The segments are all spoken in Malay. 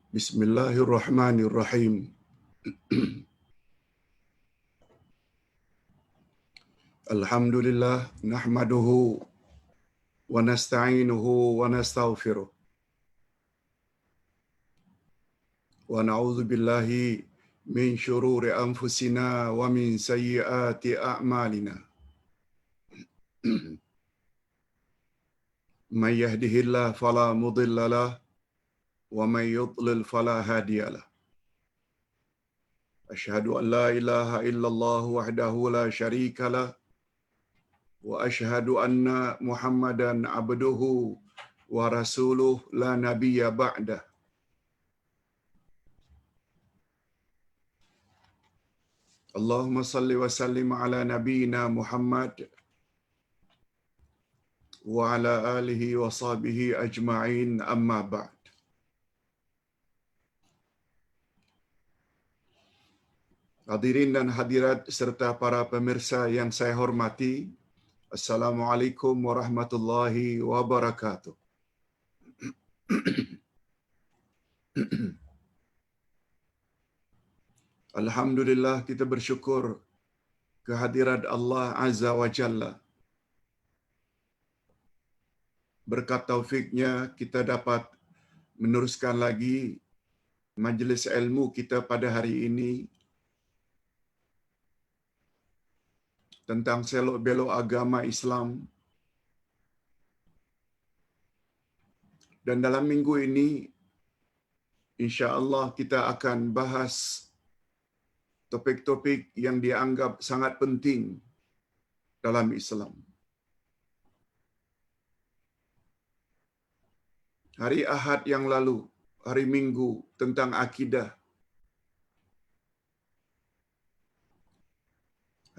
Bismillahirrahmanirrahim. Alhamdulillah nahmaduhu wa nasta'inuhu wa nastaghfiruh wa na'udzu billahi min shururi anfusina wa min sayyiati a'malina. Man yahdihillahu fala mudilla lahu wa man yudlil fala hadiya lahu. Asyhadu an la ilaha illallah wahdahu la syarika lahu wa asyhadu anna Muhammadan abduhu wa rasuluh la nabiyya ba'dah. Allahumma salli wa sallim ala nabiyyina Muhammad wa ala alihi wa sahbihi ajma'in, amma ba'd. Hadirin dan hadirat serta para pemirsa yang saya hormati, Assalamualaikum warahmatullahi wabarakatuh. Alhamdulillah, kita bersyukur kehadirat Allah Azza wa Jalla. Berkat taufiknya kita dapat meneruskan lagi majlis ilmu kita pada hari ini tentang selok-belok agama Islam. Dan dalam minggu ini insya-Allah kita akan bahas topik-topik yang dianggap sangat penting dalam Islam. Hari Ahad yang lalu, hari Minggu, tentang akidah.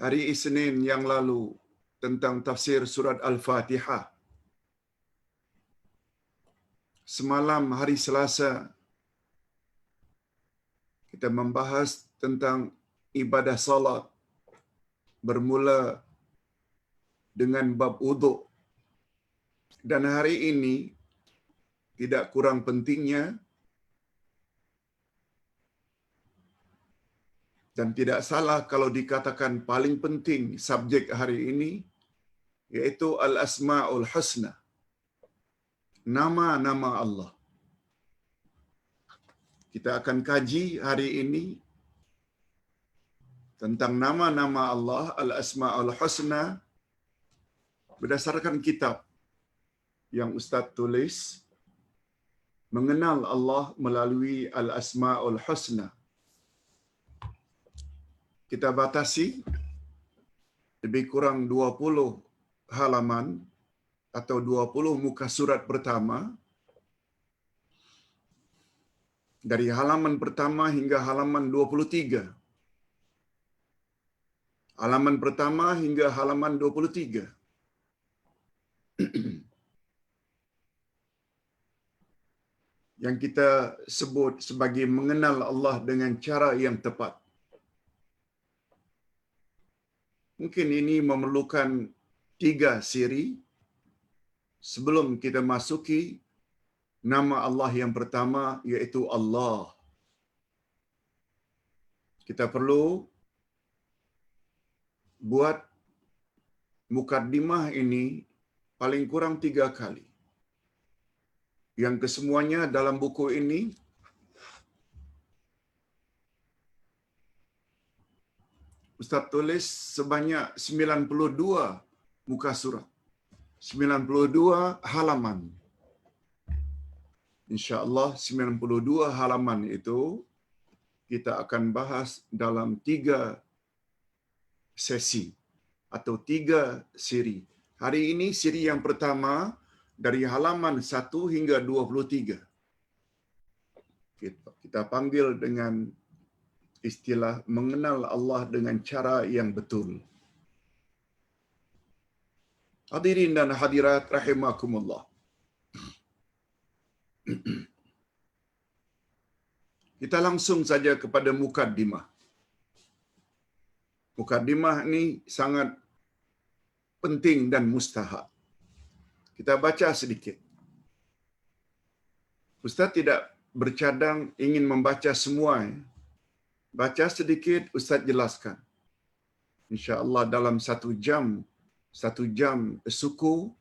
Hari Isnin yang lalu, tentang tafsir surat Al-Fatihah. Semalam hari Selasa, kita membahas tentang ibadah salat, bermula dengan bab wuduk. Dan hari ini, tidak kurang pentingnya dan tidak salah kalau dikatakan paling penting subjek hari ini, yaitu Al-Asma'ul Husna, nama-nama Allah. Kita akan kaji hari ini tentang nama-nama Allah, Al-Asma'ul Husna, berdasarkan kitab yang Ustaz tulis, Mengenal Allah melalui Al-Asma'ul Husna. Kita batasi lebih kurang 20 halaman atau 20 muka surat pertama. Dari halaman pertama hingga halaman 23. Halaman pertama hingga halaman 23. Yang kita sebut sebagai mengenal Allah dengan cara yang tepat. Mungkin ini memerlukan 3 siri sebelum kita masuki nama Allah yang pertama, yaitu Allah. Kita perlu buat mukaddimah ini paling kurang 3 kali. Yang kesemuanya dalam buku ini Ustaz tulis sebanyak 92 muka surat, 92 halaman. InsyaAllah 92 halaman itu kita akan bahas dalam 3 sesi atau 3 siri. Hari ini siri yang pertama dari halaman 1 hingga 23. Kita panggil dengan istilah mengenal Allah dengan cara yang betul. Hadirin dan hadirat rahimakumullah. Kita langsung saja kepada mukaddimah. Mukaddimah ini sangat penting dan mustahab. Kita baca sedikit. Ustaz tidak bercadang ingin membaca semua. Baca sedikit, Ustaz jelaskan. InsyaAllah dalam satu jam suku,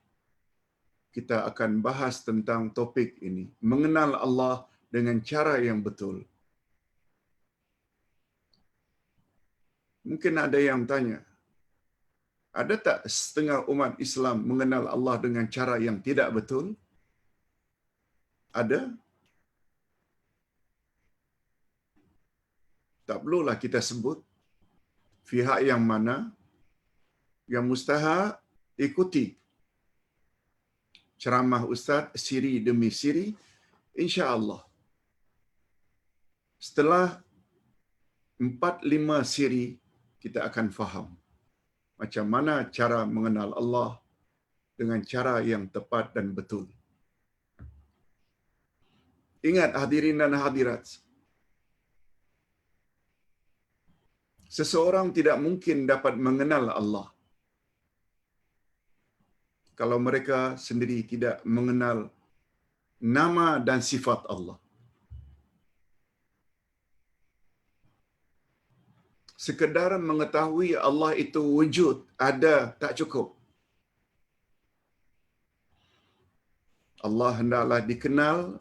kita akan bahas tentang topik ini. Mengenal Allah dengan cara yang betul. Mungkin ada yang tanya, ada tak setengah umat Islam mengenal Allah dengan cara yang tidak betul? Ada? Tak perlulah kita sebut pihak yang mana yang mustahak ikuti ceramah Ustaz siri demi siri, insya-Allah. Setelah 4-5 siri, kita akan faham macam mana cara mengenal Allah dengan cara yang tepat dan betul. Ingat hadirin dan hadirat, seseorang tidak mungkin dapat mengenal Allah kalau mereka sendiri tidak mengenal nama dan sifat Allah. Sekedar mengetahui Allah itu wujud, ada, tak cukup. Allah hendaklah dikenal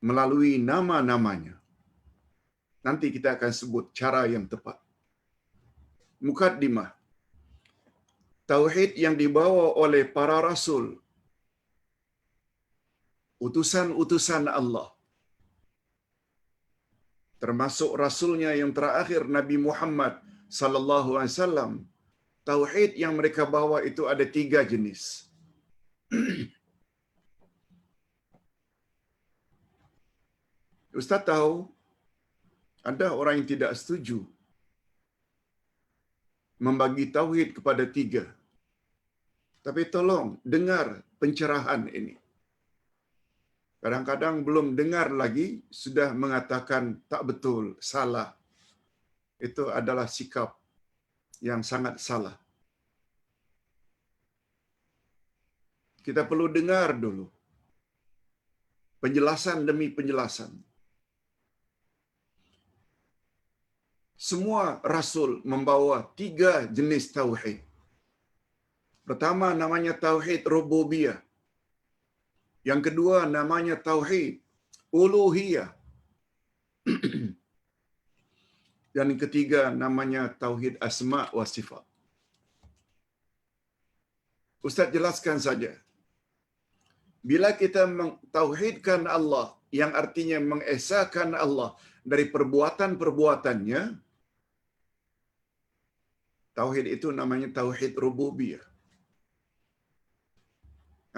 melalui nama-namanya. Nanti kita akan sebut cara yang tepat. Mukaddimah. Tauhid yang dibawa oleh para rasul, utusan-utusan Allah, termasuk rasulnya yang terakhir Nabi Muhammad sallallahu alaihi wasallam. Tauhid yang mereka bawa itu ada 3 jenis. Ustaz tahu ada orang yang tidak setuju membagi tauhid kepada 3. Tapi tolong dengar pencerahan ini. Kadang-kadang belum dengar lagi sudah mengatakan tak betul, salah. Itu adalah sikap yang sangat salah. Kita perlu dengar dulu penjelasan demi penjelasan. Semua rasul membawa 3 jenis tauhid. Pertama namanya tauhid rububiyah. Yang kedua namanya tauhid uluhiyah. Dan yang ketiga namanya tauhid asma wa sifat. Ustaz jelaskan saja. Bila kita mentauhidkan Allah, yang artinya mengesahkan Allah dari perbuatan-perbuatannya, tauhid itu namanya tauhid rububiyah.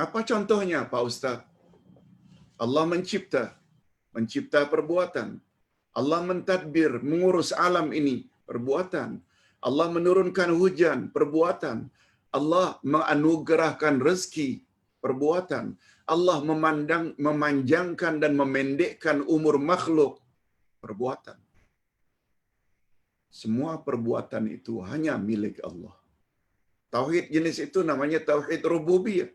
Apa contohnya, Pak Ustaz? Allah mencipta perbuatan. Allah mentadbir, mengurus alam ini, perbuatan. Allah menurunkan hujan, perbuatan. Allah menganugerahkan rezeki, perbuatan. Allah memanjangkan dan memendekkan umur makhluk, perbuatan. Semua perbuatan itu hanya milik Allah. Tauhid jenis itu namanya tauhid rububiyah.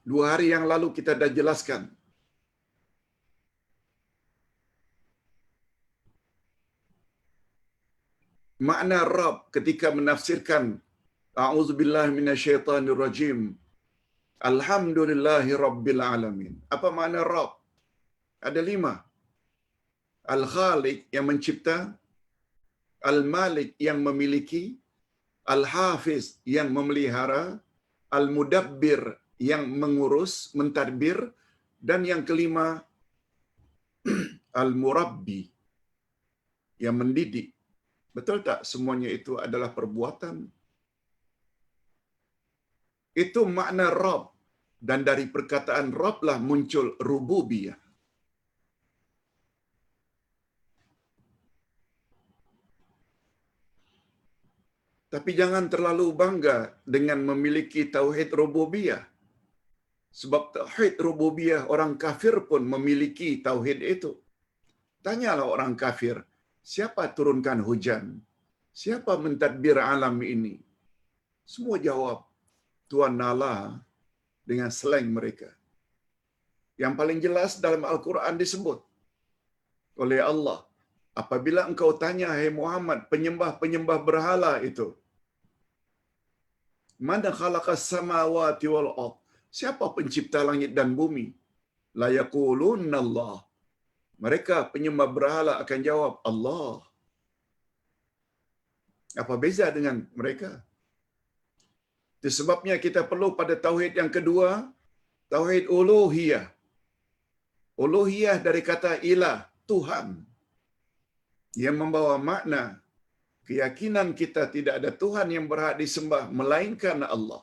Dua hari yang lalu kita dah jelaskan. Makna Rabb ketika menafsirkan A'udzubillahi minasyaitanirrajim. Alhamdulillahi Rabbil Alamin. Apa makna Rabb? Ada 5. Al-Khaliq yang mencipta, Al-Malik yang memiliki, Al-Hafiz yang memelihara, Al-Mudabbir yang mengurus, mentadbir, dan yang kelima Al-Murabbi yang mendidik. Betul tak semuanya itu adalah perbuatan? Itu makna Rabb. Dan dari perkataan Rabb lah muncul rububiyah. Tapi jangan terlalu bangga dengan memiliki tauhid rububiyah. Sebab tauhid rububiyah orang kafir pun memiliki tauhid itu. Tanyalah orang kafir, siapa turunkan hujan? Siapa mentadbir alam ini? Semua jawab, tuan nala dengan slang mereka. Yang paling jelas dalam Al-Quran disebut oleh Allah, apabila engkau tanya, hai Muhammad, penyembah-penyembah berhala itu, mana khalaqas samawati wal ard? Siapa pencipta langit dan bumi? La yaqulunna Allah. Mereka penyembah berhala akan jawab Allah. Apa beza dengan mereka? Itu sebabnya kita perlu pada tauhid yang kedua, tauhid uluhiyah. Uluhiyah dari kata ilah, Tuhan. Yang membawa makna keyakinan kita tidak ada Tuhan yang berhak disembah melainkan Allah.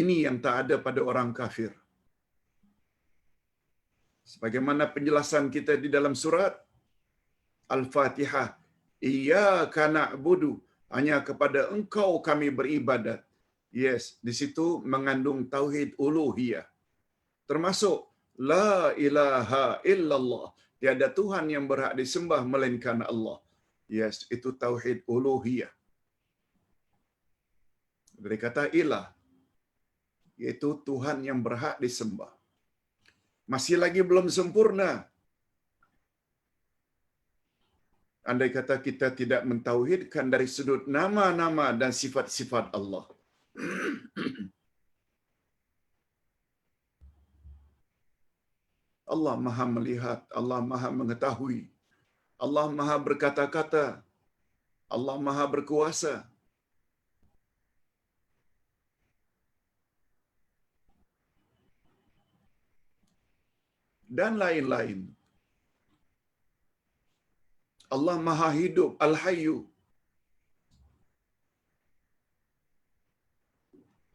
Ini yang tak ada pada orang kafir. Sebagaimana penjelasan kita di dalam surat Al-Fatihah, Iyyaka na'budu, hanya kepada engkau kami beribadat. Yes, di situ mengandung tauhid uluhiyah. Termasuk la ilaha illallah, tiada Tuhan yang berhak disembah melainkan Allah. Yes, itu tauhid uluhiyah. Dari kata ilah, yaitu Tuhan yang berhak disembah. Masih lagi belum sempurna. Andai kata kita tidak mentauhidkan dari sudut nama-nama dan sifat-sifat Allah. Allah Maha melihat, Allah Maha mengetahui, Allah Maha berkata-kata, Allah Maha berkuasa. Dan lain-lain. Allah Maha hidup, Al-Hayyu.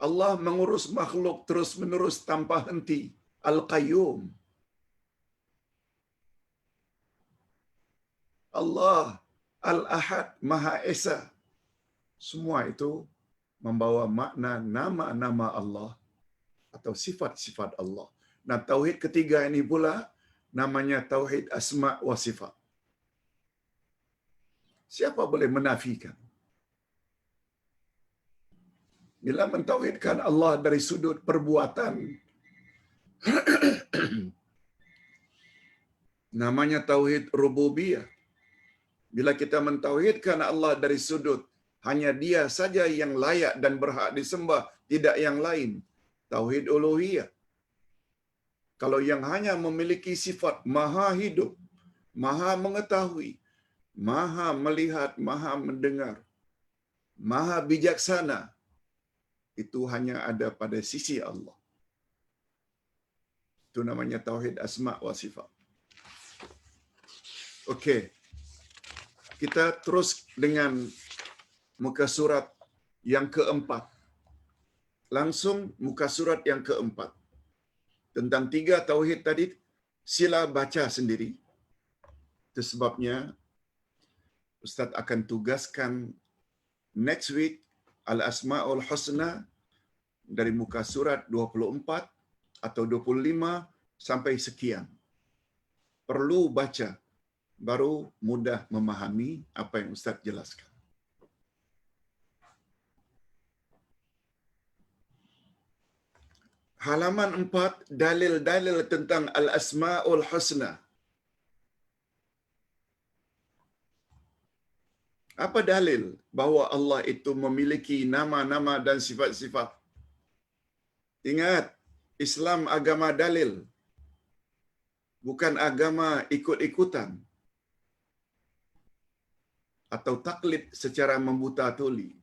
Allah mengurus makhluk terus-menerus tanpa henti, Al-Qayyum. Allah Al-Ahad, Maha Esa. Semua itu membawa makna nama-nama Allah atau sifat-sifat Allah. Nah, tauhid ketiga ini pula namanya tauhid asma wa sifat. Siapa boleh menafikan? Bila mentauhidkan Allah dari sudut perbuatan, namanya tauhid rububiyah. Bila kita mentauhidkan Allah dari sudut hanya Dia saja yang layak dan berhak disembah, tidak yang lain, tauhid uluhiyah. Kalau yang hanya memiliki sifat maha hidup, maha mengetahui, maha melihat, maha mendengar, maha bijaksana, itu hanya ada pada sisi Allah. Itu namanya tauhid asma wa sifat. Okey. Kita terus dengan muka surat yang keempat. Langsung muka surat yang keempat. Tentang tiga tauhid tadi, sila baca sendiri. Itu sebabnya Ustaz akan tugaskan next week Al-Asma'ul Husna dari muka surat 24 atau 25 sampai sekian. Perlu baca, baru mudah memahami apa yang Ustaz jelaskan. Halaman 4, dalil-dalil tentang Al-Asma'ul Husna. Apa dalil bahawa Allah itu memiliki nama-nama dan sifat-sifat? Ingat, Islam agama dalil, bukan agama ikut-ikutan atau taklid secara membuta tuli.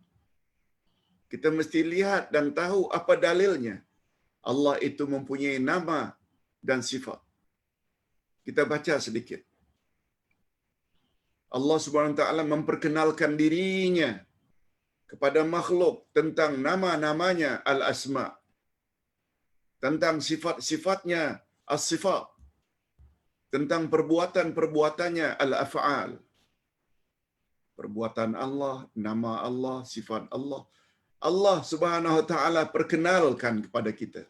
Kita mesti lihat dan tahu apa dalilnya. Allah itu mempunyai nama dan sifat. Kita baca sedikit. Allah Subhanahu wa taala memperkenalkan dirinya kepada makhluk tentang nama-namanya Al-Asma, tentang sifat-sifatnya As-Sifat, tentang perbuatan-perbuatannya Al-Af'al. Perbuatan Allah, nama Allah, sifat Allah. Allah Subhanahu wa taala perkenalkan kepada kita.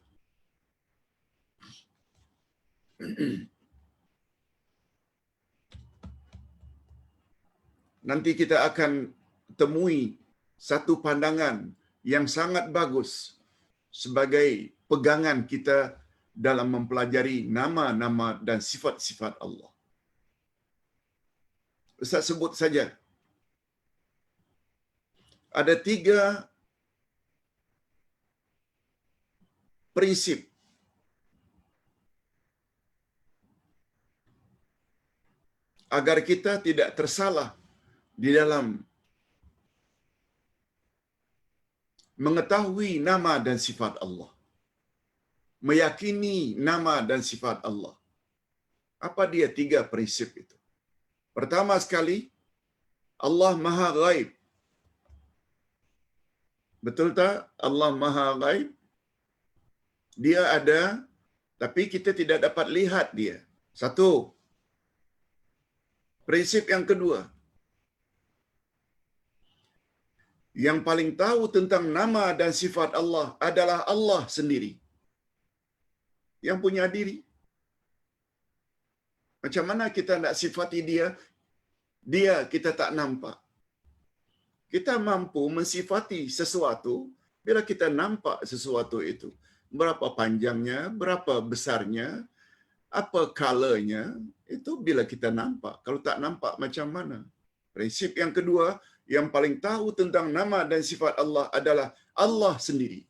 Nanti kita akan temui satu pandangan yang sangat bagus sebagai pegangan kita dalam mempelajari nama-nama dan sifat-sifat Allah. Ustaz sebut saja. Ada 3 prinsip agar kita tidak tersalah di dalam mengetahui nama dan sifat Allah. Meyakini nama dan sifat Allah. Apa dia 3 prinsip itu? Pertama sekali, Allah Maha Ghaib. Betul tak? Allah Maha Ghaib. Dia ada, tapi kita tidak dapat lihat dia. Satu. Prinsip yang kedua, yang paling tahu tentang nama dan sifat Allah adalah Allah sendiri. Yang punya diri. Macam mana kita nak sifati dia? Dia kita tak nampak. Kita mampu mensifati sesuatu bila kita nampak sesuatu itu. Berapa panjangnya, berapa besarnya, apa colornya, itu bila kita nampak. Kalau tak nampak macam mana? Prinsip yang kedua, yang paling tahu tentang nama dan sifat Allah adalah Allah sendiri.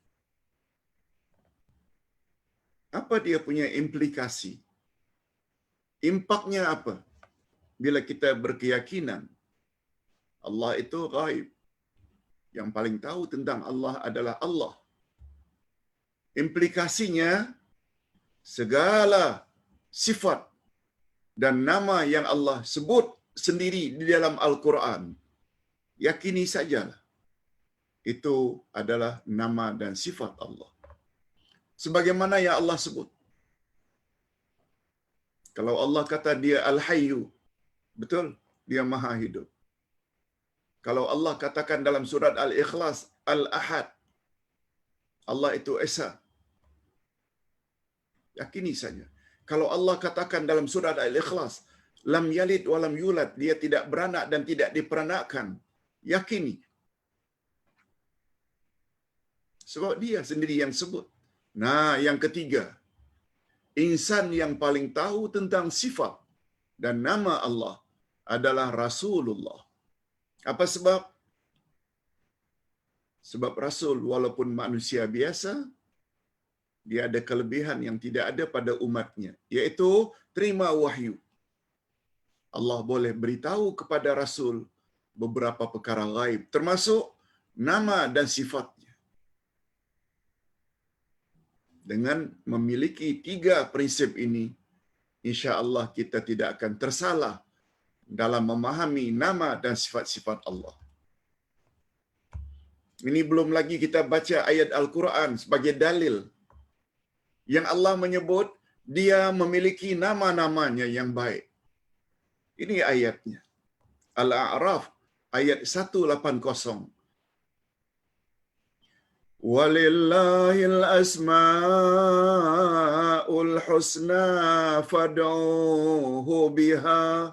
Apa dia punya implikasi? Impaknya apa? Bila kita berkeyakinan Allah itu ghaib. Yang paling tahu tentang Allah adalah Allah. Implikasinya, segala sifat dan nama yang Allah sebut sendiri di dalam Al-Quran, yakini sajalah itu adalah nama dan sifat Allah. Sebagaimana yang Allah sebut. Kalau Allah kata dia Al-Hayyu, betul, dia Maha Hidup. Kalau Allah katakan dalam surat Al-Ikhlas, Al-Ahad, Allah itu Esa, yakini saja. Kalau Allah katakan dalam surat Al-Ikhlas, lam yalid walam yulad, dia tidak beranak dan tidak diperanakkan, yakini. Sebab dia sendiri yang sebut. Nah, yang ketiga, insan yang paling tahu tentang sifat dan nama Allah adalah Rasulullah. Apa sebab? Sebab Rasul walaupun manusia biasa, dia ada kelebihan yang tidak ada pada umatnya, iaitu terima wahyu. Allah boleh beritahu kepada Rasul beberapa perkara ghaib, termasuk nama dan sifatnya. Dengan memiliki 3 prinsip ini, insya-Allah kita tidak akan tersalah dalam memahami nama dan sifat-sifat Allah. Ini belum lagi kita baca ayat Al-Quran sebagai dalil yang Allah menyebut dia memiliki nama-namanya yang baik. Ini ayatnya. Al-A'raf ayat 180. Walillahil asma'ul husna fad'uhu biha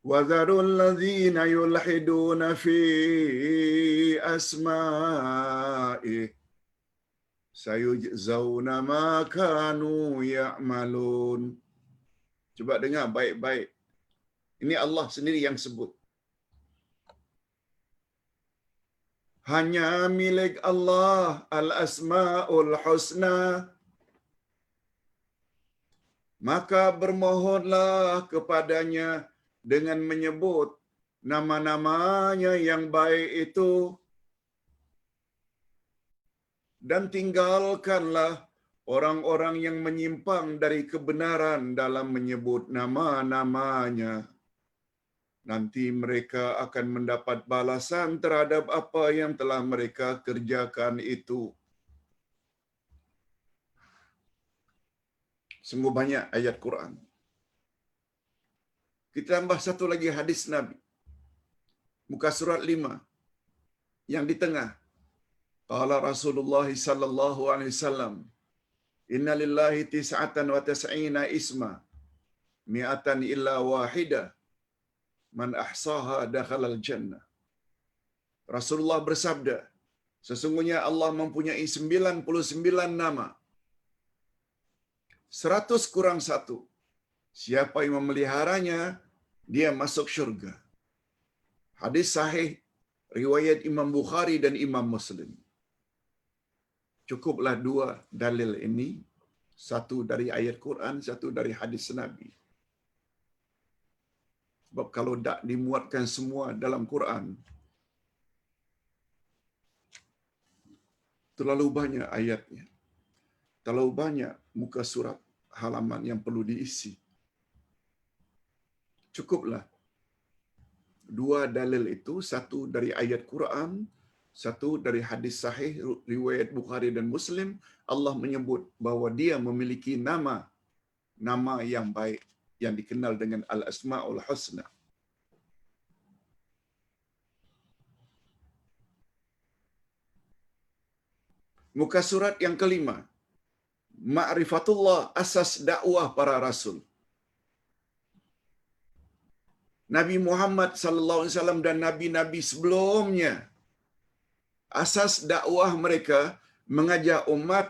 wa dharul ladzina yulhiduna fi asma'i sayujzauna ma kanu ya'malun. Cuba dengar baik-baik. Ini Allah sendiri yang sebut. Hanya milik Allah al-asma'ul husna. Maka bermohonlah kepadanya dengan menyebut nama-namanya yang baik itu. Dan tinggalkanlah orang-orang yang menyimpang dari kebenaran dalam menyebut nama-namanya. Nanti mereka akan mendapat balasan terhadap apa yang telah mereka kerjakan itu. Sungguh banyak ayat Quran. Kita tambah satu lagi hadis Nabi. Muka surat 5. Yang di tengah. Qala Rasulullah sallallahu alaihi wasallam, "Inna lillahi tis'atan wa tis'ina isma, mi'atan illa wahidah. Man ahsaha dakhalal jannah. Rasulullah bersabda, sesungguhnya Allah mempunyai 99 nama. 100 kurang 1. Siapa yang memeliharanya, dia masuk syurga. Hadis sahih riwayat Imam Bukhari dan Imam Muslim. Cukuplah dua dalil ini, satu dari ayat Quran, satu dari hadis Nabi. Sebab kalau tak dimuatkan semua dalam Quran, terlalu banyak ayatnya, terlalu banyak muka surat halaman yang perlu diisi. Cukuplah dua dalil itu, satu dari ayat Quran, satu dari hadis sahih riwayat Bukhari dan Muslim. Allah menyebut bahwa dia memiliki nama yang baik yang dikenal dengan Al-Asma'ul Husna. Muka surat yang kelima, Ma'rifatullah, asas dakwah para rasul. Nabi Muhammad sallallahu alaihi wasallam dan nabi-nabi sebelumnya, asas dakwah mereka mengajak umat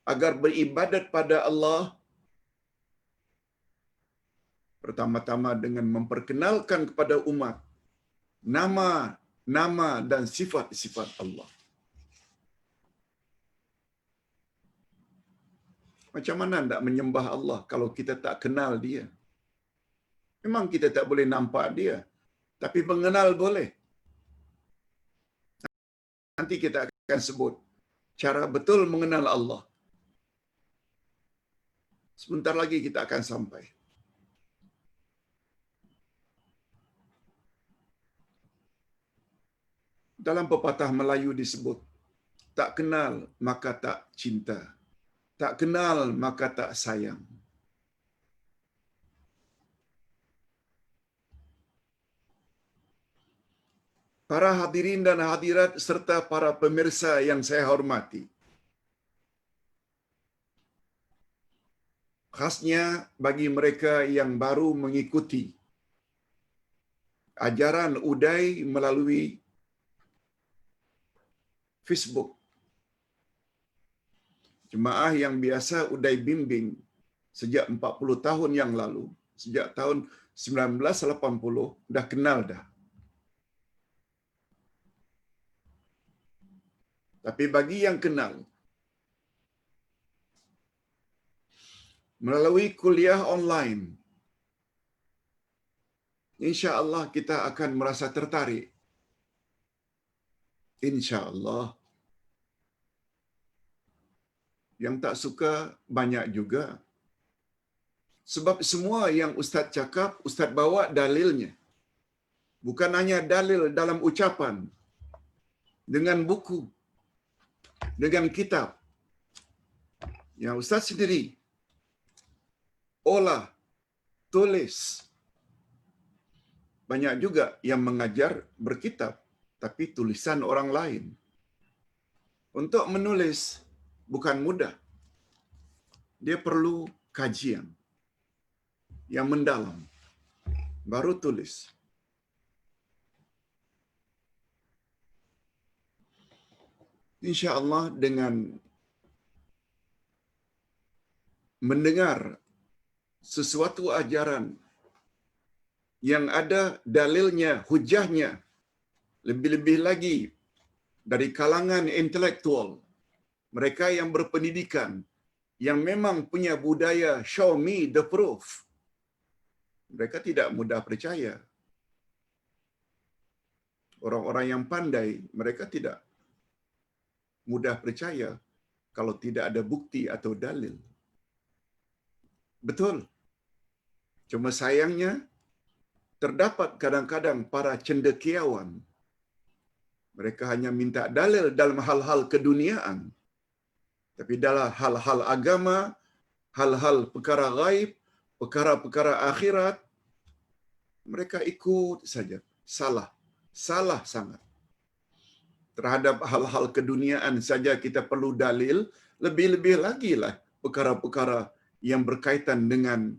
agar beribadat pada Allah pertama-tama dengan memperkenalkan kepada umat nama dan sifat-sifat Allah. Macam mana nak menyembah Allah kalau kita tak kenal dia? Memang kita tak boleh nampak dia, tapi mengenal boleh. Nanti kita akan sebut cara betul mengenal Allah. Sebentar lagi kita akan sampai. Dalam pepatah Melayu disebut, tak kenal maka tak cinta, tak kenal maka tak sayang. Para hadirin dan hadirat serta para pemirsa yang saya hormati, khasnya bagi mereka yang baru mengikuti ajaran Uday melalui Facebook, jemaah yang biasa Uday bimbing sejak 40 tahun yang lalu, sejak tahun 1980, dah kenal dah. Tapi bagi yang kenal, melalui kuliah online, insya-Allah kita akan merasa tertarik. Insya-Allah. Yang tak suka banyak juga. Sebab semua yang ustaz cakap, ustaz bawa dalilnya. Bukan hanya dalil dalam ucapan, dengan buku, dengan kitab. Yang ustaz sendiri olah, tulis. Banyak juga yang mengajar berkitab, tapi tulisan orang lain. Untuk menulis bukan mudah. Dia perlu kajian yang mendalam, baru tulis. Insya-Allah dengan mendengar sesuatu ajaran yang ada dalilnya, hujahnya, lebih-lebih lagi dari kalangan intelektual, mereka yang berpendidikan, yang memang punya budaya show me the proof, mereka tidak mudah percaya. Orang-orang yang pandai, mereka tidak mudah percaya kalau tidak ada bukti atau dalil. Betul. Cuma sayangnya, terdapat kadang-kadang para cendekiawan. Mereka hanya minta dalil dalam hal-hal keduniaan. Tapi dalam hal-hal agama, hal-hal perkara gaib, perkara-perkara akhirat, mereka ikut saja. Salah sangat. Terhadap hal-hal keduniaan saja kita perlu dalil, lebih-lebih lagi lah perkara-perkara yang berkaitan dengan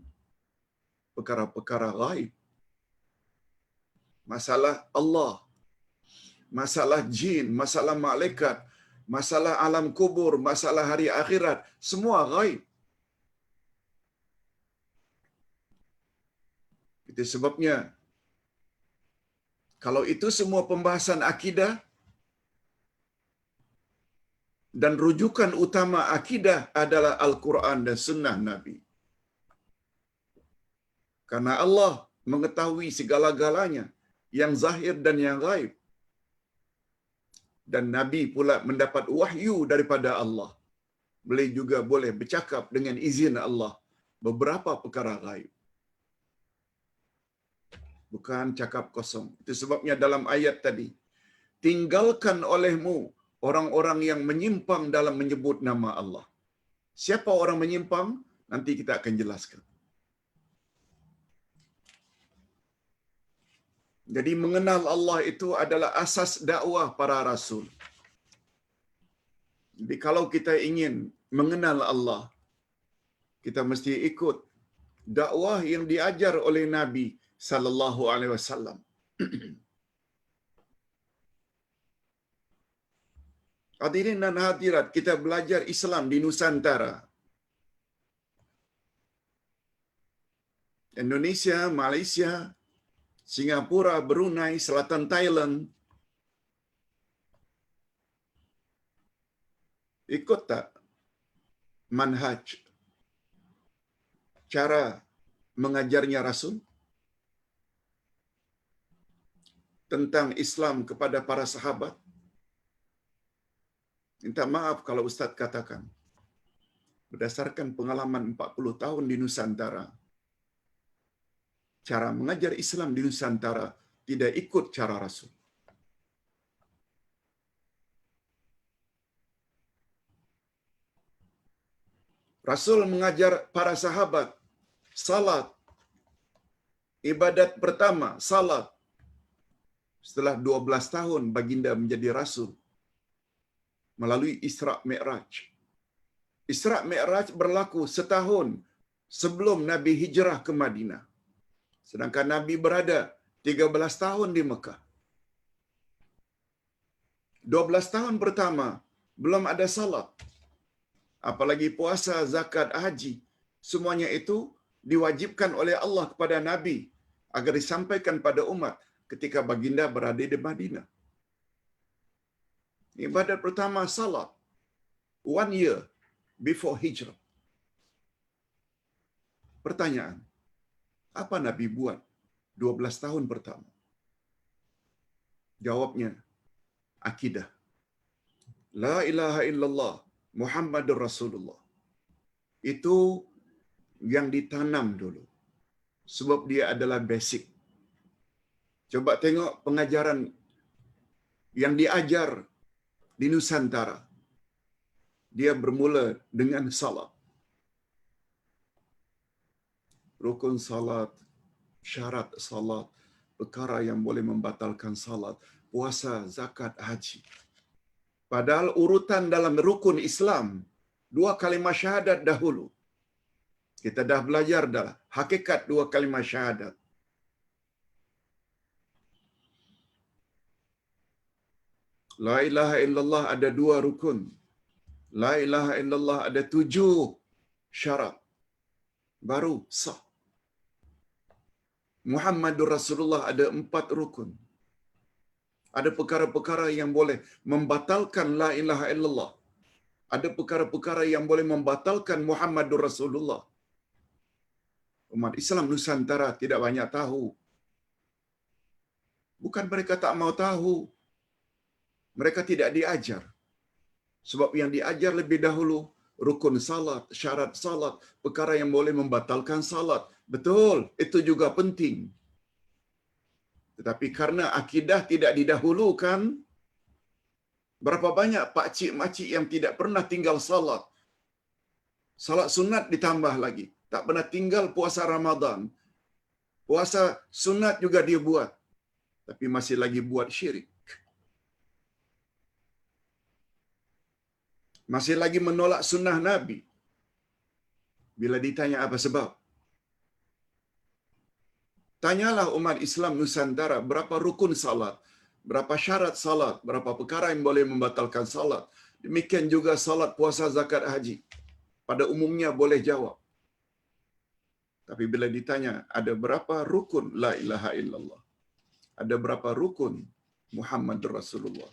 perkara-perkara gaib. masalah Allah, masalah jin, masalah malaikat, masalah alam kubur, masalah hari akhirat, semua gaib. Itu sebabnya kalau itu semua pembahasan akidah dan rujukan utama akidah adalah Al-Quran dan Sunnah Nabi. Karena Allah mengetahui segala-galanya, yang zahir dan yang gaib. Dan Nabi pula mendapat wahyu daripada Allah. Beliau juga boleh bercakap dengan izin Allah beberapa perkara gaib. Bukan cakap kosong. Itu sebabnya dalam ayat tadi, tinggalkan olehmu orang-orang yang menyimpang dalam menyebut nama Allah. Siapa orang menyimpang? Nanti kita akan jelaskan. Jadi mengenal Allah itu adalah asas dakwah para rasul. Jadi kalau kita ingin mengenal Allah, kita mesti ikut dakwah yang diajar oleh Nabi sallallahu alaihi wasallam. Hadirin dan hadirat, kita belajar Islam di Nusantara. Indonesia, Malaysia, Singapura, Brunei, Selatan Thailand. Ikut tak manhaj, cara mengajarnya Rasul tentang Islam kepada para sahabat? Minta maaf kalau Ustaz katakan, berdasarkan pengalaman 40 tahun di Nusantara, cara mengajar Islam di Nusantara tidak ikut cara Rasul. Rasul mengajar para sahabat salat, ibadat pertama salat. Setelah 12 tahun baginda menjadi Rasul melalui Isra' Mi'raj. Isra' Mi'raj berlaku setahun sebelum Nabi hijrah ke Madinah. Sedangkan Nabi berada 13 tahun di Mekah. 12 tahun pertama belum ada salat. Apalagi puasa, zakat, haji. Semuanya itu diwajibkan oleh Allah kepada Nabi agar disampaikan pada umat ketika baginda berada di Madinah. Ibadat pertama salat. 1 year before hijrah. Pertanyaan, apa Nabi buat 12 tahun pertama? Jawabnya, akidah. La ilaha illallah Muhammadur Rasulullah. Itu yang ditanam dulu. Sebab dia adalah basic. Coba tengok pengajaran yang diajar di Nusantara. Dia bermula dengan salat. Rukun salat, syarat salat, perkara yang boleh membatalkan salat, puasa, zakat, haji. Padahal urutan dalam rukun Islam, 2 kalimah syahadat dahulu. Kita dah belajar dah hakikat 2 kalimah syahadat. La ilaha illallah ada 2 rukun. La ilaha illallah ada 7 syarat. Baru sah. Muhammadur Rasulullah ada 4 rukun. Ada perkara-perkara yang boleh membatalkan la ilaha illallah. Ada perkara-perkara yang boleh membatalkan Muhammadur Rasulullah. Umat Islam Nusantara tidak banyak tahu. Bukan mereka tak mau tahu. Mereka tidak diajar. Sebab yang diajar lebih dahulu, rukun salat, syarat salat, perkara yang boleh membatalkan salat. Betul, itu juga penting. Tetapi karena akidah tidak didahulukan, berapa banyak pakcik makcik yang tidak pernah tinggal salat. Salat sunat ditambah lagi. Tak pernah tinggal puasa Ramadan. Puasa sunat juga dia buat. Tapi masih lagi buat syirik. Masih lagi menolak sunnah Nabi. Bila ditanya apa sebab? Tanyalah umat Islam Nusantara berapa rukun salat, berapa syarat salat, berapa perkara yang boleh membatalkan salat. Demikian juga salat, puasa, zakat, haji. Pada umumnya boleh jawab. Tapi bila ditanya, ada berapa rukun la ilaha illallah? Ada berapa rukun Muhammad Rasulullah?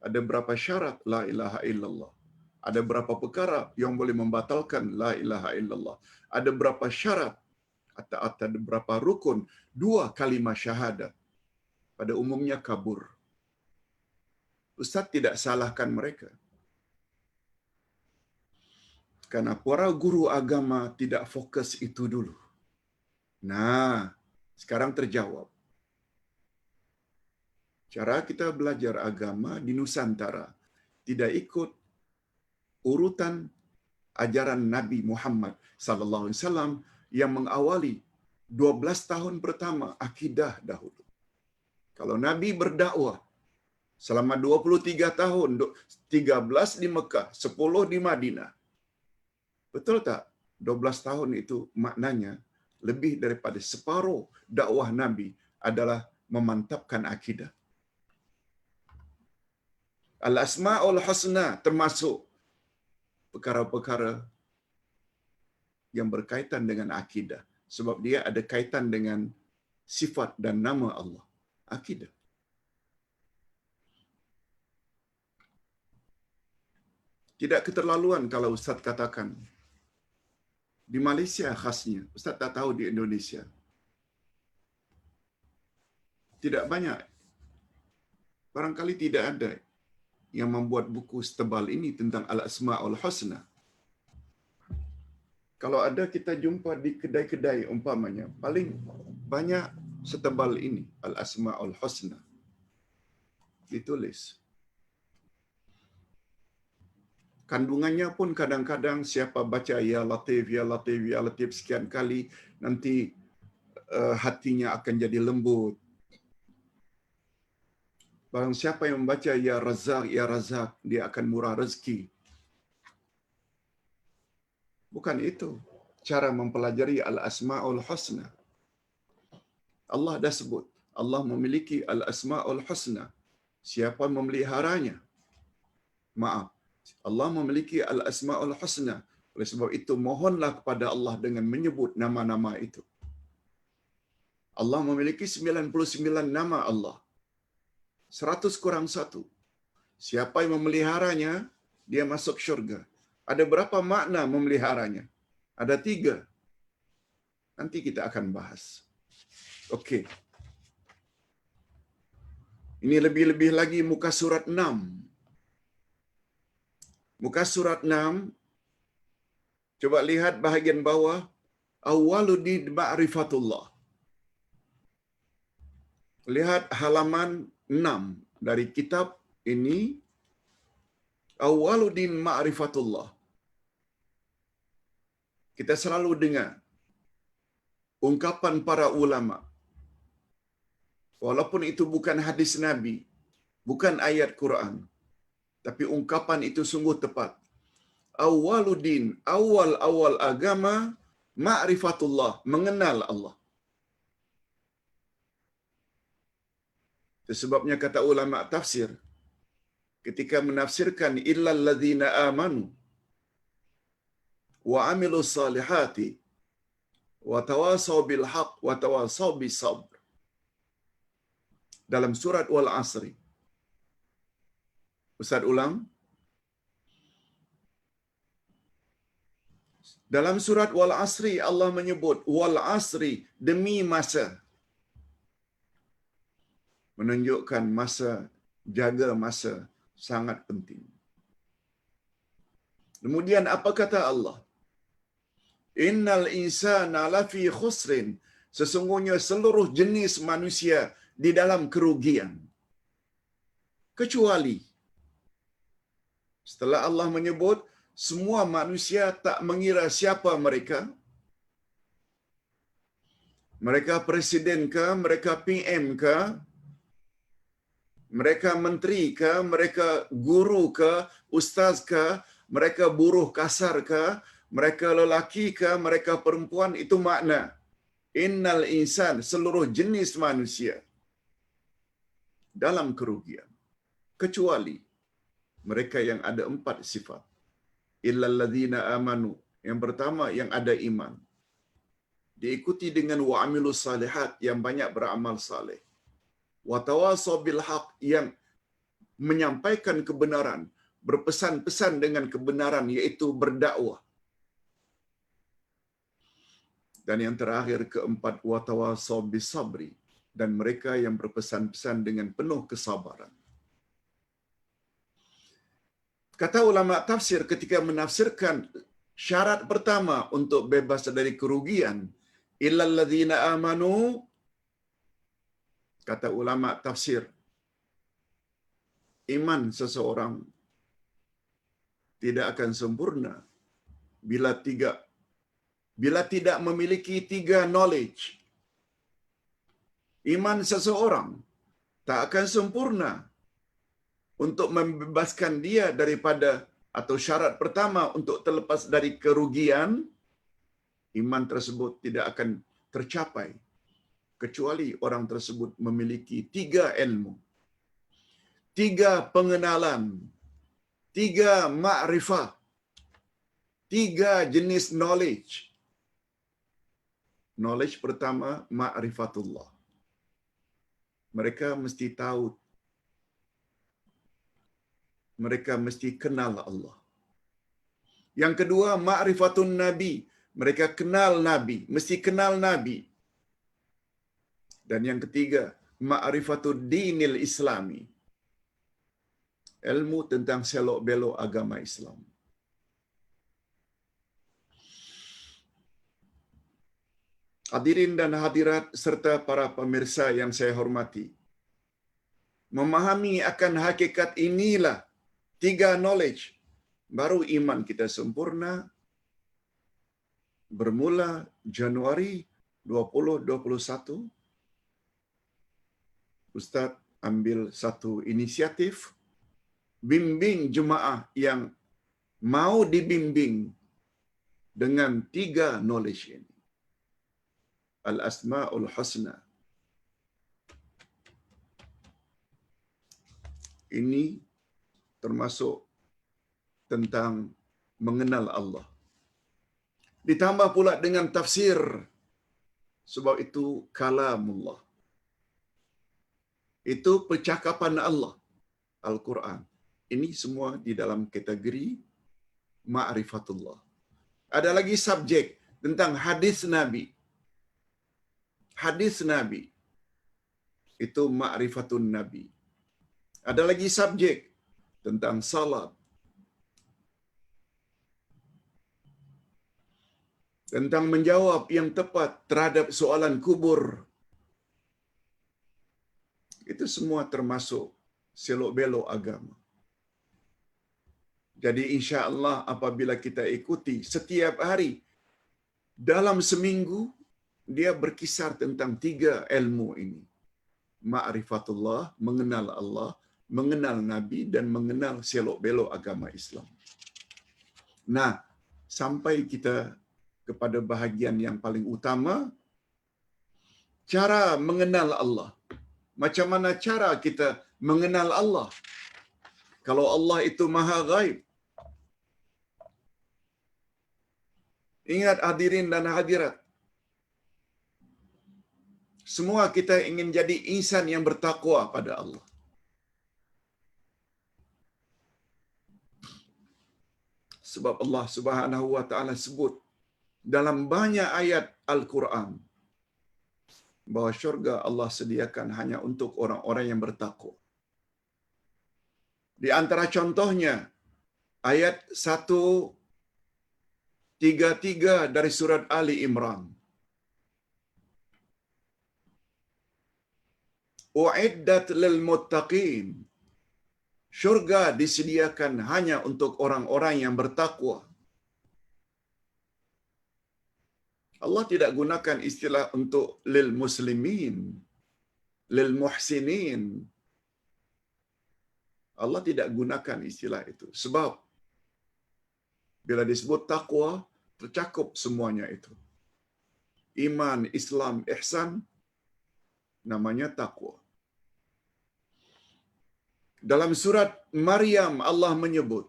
Ada berapa syarat la ilaha illallah? Ada berapa perkara yang boleh membatalkan la ilaha illallah? Ada berapa syarat atau ada berapa rukun dua kalimah syahadat? Pada umumnya kabur. Ustaz tidak salahkan mereka. Karena para guru agama tidak fokus itu dulu. Nah, sekarang terjawab. Cara kita belajar agama di Nusantara tidak ikut urutan ajaran Nabi Muhammad sallallahu alaihi wasallam yang mengawali 12 tahun pertama akidah dahulu. Kalau Nabi berdakwah selama 23 tahun, 13 di Mekah, 10 di Madinah. Betul tak? 12 tahun itu maknanya lebih daripada separuh dakwah Nabi adalah memantapkan akidah. Al-Asma'ul Husna termasuk perkara-perkara yang berkaitan dengan akidah. Sebab dia ada kaitan dengan sifat dan nama Allah. Akidah. Tidak keterlaluan kalau Ustaz katakan, di Malaysia khasnya, Ustaz tak tahu di Indonesia, tidak banyak, barangkali tidak ada yang membuat buku setebal ini tentang Al-Asma'ul Husna. Kalau ada, kita jumpa di kedai-kedai umpamanya, paling banyak setebal ini, Al-Asma'ul Husna. Ditulis. Kandungannya pun kadang-kadang siapa baca Ya Latif, Ya Latif, Ya Latif sekian kali, nanti hatinya akan jadi lembut. Barang siapa yang membaca Ya Razak, Ya Razak, dia akan murah rezeki. Bukan itu cara mempelajari Al-Asma'ul Husna. Allah dah sebut, Allah memiliki Al-Asma'ul Husna. Siapa memeliharanya? Maaf, Allah memiliki Al-Asma'ul Husna. Oleh sebab itu, mohonlah kepada Allah dengan menyebut nama-nama itu. Allah memiliki 99 nama Allah. 100 kurang 1. Siapa yang memeliharanya, dia masuk syurga. Ada berapa makna memeliharanya? Ada 3. Nanti kita akan bahas. Okey. Ini lebih-lebih lagi muka surat 6. Muka surat 6. Coba lihat bahagian bawah. Awwaluddin ma'rifatullah. Lihat halaman 6 dari kitab ini. Awwaluddin ma'rifatullah. Kita selalu dengar ungkapan para ulama. Walaupun itu bukan hadis Nabi, bukan ayat Quran, tapi ungkapan itu sungguh tepat. Awwaluddin, awal-awal agama, ma'rifatullah, mengenal Allah. Itu sebabnya kata ulama tafsir, ketika menafsirkan illal ladzina amanu wa amilus salihati wa tawasaw bil haqq wa tawasaw bis sabr. Dalam surat Wal Asri. Ustaz ulang. Dalam surat Wal Asri Allah menyebut Wal Asri, demi masa. Menunjukkan masa, jaga masa sangat penting. Kemudian apa kata Allah? Innal insana lafi khusrin. Sesungguhnya seluruh jenis manusia di dalam kerugian. Kecuali setelah Allah menyebut semua manusia tak mengira siapa mereka. Mereka presiden ke, mereka PM ke, mereka menteri ke, mereka guru ke, ustaz ke, mereka buruh kasar ke, mereka lelaki ke, mereka perempuan, itu makna. innal insan, seluruh jenis manusia dalam kerugian, kecuali mereka yang ada 4 sifat. Illal ladzina amanu, yang pertama yang ada iman, diikuti dengan wa amilus salihat, yang banyak beramal saleh, wa tawasaw bil haq, yang menyampaikan kebenaran, berpesan-pesan dengan kebenaran, yaitu berdakwah. Dan yang terakhir keempat, wa tawasaw bis sabri, dan mereka yang berpesan-pesan dengan penuh kesabaran. Kata ulama tafsir ketika menafsirkan syarat pertama untuk bebas dari kerugian, illal ladzina amanu, kata ulama tafsir, iman seseorang tidak akan sempurna bila tidak memiliki 3 knowledge. Iman seseorang tak akan sempurna untuk membebaskan dia daripada, atau syarat pertama untuk terlepas dari kerugian, iman tersebut tidak akan tercapai kecuali orang tersebut memiliki 3 ilmu, 3 pengenalan, 3 ma'rifah, 3 jenis knowledge. Knowledge pertama, ma'rifatullah. Mereka mesti tahu, mereka mesti kenal Allah. Yang kedua, ma'rifatun nabi. Mereka kenal Nabi, mesti kenal Nabi. Dan yang ketiga, ma'rifatud dinil islami. Ilmu tentang selok-belok agama Islam. Hadirin dan hadirat serta para pemirsa yang saya hormati, memahami akan hakikat inilah 3 knowledge, baru iman kita sempurna. Bermula Januari 2021, Ustaz ambil satu inisiatif, bimbing jemaah yang mau dibimbing dengan 3 knowledge ini. Al-Asma'ul Husna. Ini termasuk tentang mengenal Allah. Ditambah pula dengan tafsir, sebab itu kalamullah. Itu percakapan Allah, Al-Quran. Ini semua di dalam kategori ma'rifatullah. Ada lagi subjek tentang hadis Nabi. Hadis Nabi itu ma'rifatun Nabi. Ada lagi subjek tentang salat, tentang menjawab yang tepat terhadap soalan kubur. Itu semua termasuk selok-belok agama. Jadi insya-Allah apabila kita ikuti setiap hari dalam seminggu, dia berkisar tentang 3 ilmu ini. Ma'rifatullah, mengenal Allah, mengenal Nabi, dan mengenal selok-belok agama Islam. Nah, sampai kita kepada bahagian yang paling utama, cara mengenal Allah. Macam mana cara kita mengenal Allah? Kalau Allah itu maha ghaib. Ingat hadirin dan hadirat, semua kita ingin jadi insan yang bertakwa pada Allah. Sebab Allah Subhanahu wa taala sebut dalam banyak ayat Al-Quran bahawa syurga Allah sediakan hanya untuk orang-orang yang bertakwa. Di antara contohnya ayat 133 dari surat Ali Imran. Uiddat lil muttaqin. Syurga disediakan hanya untuk orang-orang yang bertakwa. Allah tidak gunakan istilah untuk lil muslimin, lil muhsinin. Allah tidak gunakan istilah itu. Sebab bila disebut takwa, tercakup semuanya itu. iman, Islam, ihsan, namanya takwa. Dalam surat Maryam Allah menyebut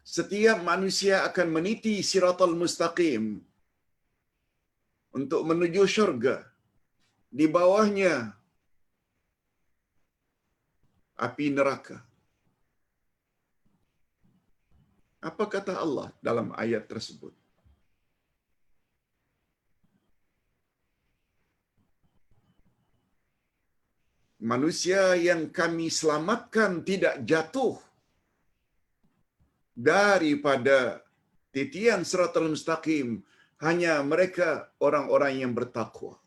setiap manusia akan meniti siratal mustaqim untuk menuju syurga. Di bawahnya api neraka. Apa kata Allah dalam ayat tersebut? Manusia yang kami selamatkan tidak jatuh daripada titian siratal mustaqim hanya mereka orang-orang yang bertakwa.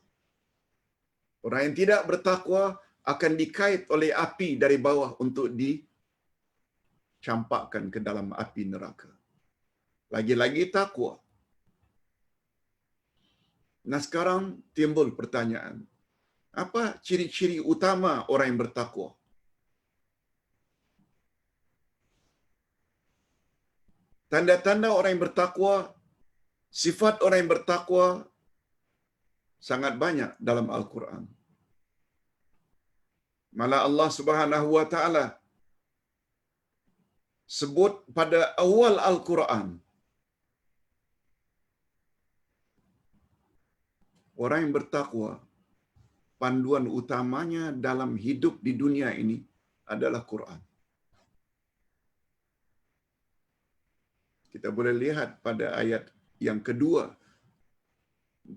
Orang yang tidak bertakwa akan dikait oleh api dari bawah untuk dicampakkan ke dalam api neraka. Lagi-lagi takwa. Nah sekarang timbul pertanyaan, apa ciri-ciri utama orang yang bertakwa? Tanda-tanda orang yang bertakwa, sifat orang yang bertakwa sangat banyak dalam Al-Quran. Malah Allah Subhanahu wa taala sebut pada awal Al-Quran, orang yang bertakwa, panduan utamanya dalam hidup di dunia ini adalah Quran. Kita boleh lihat pada ayat yang kedua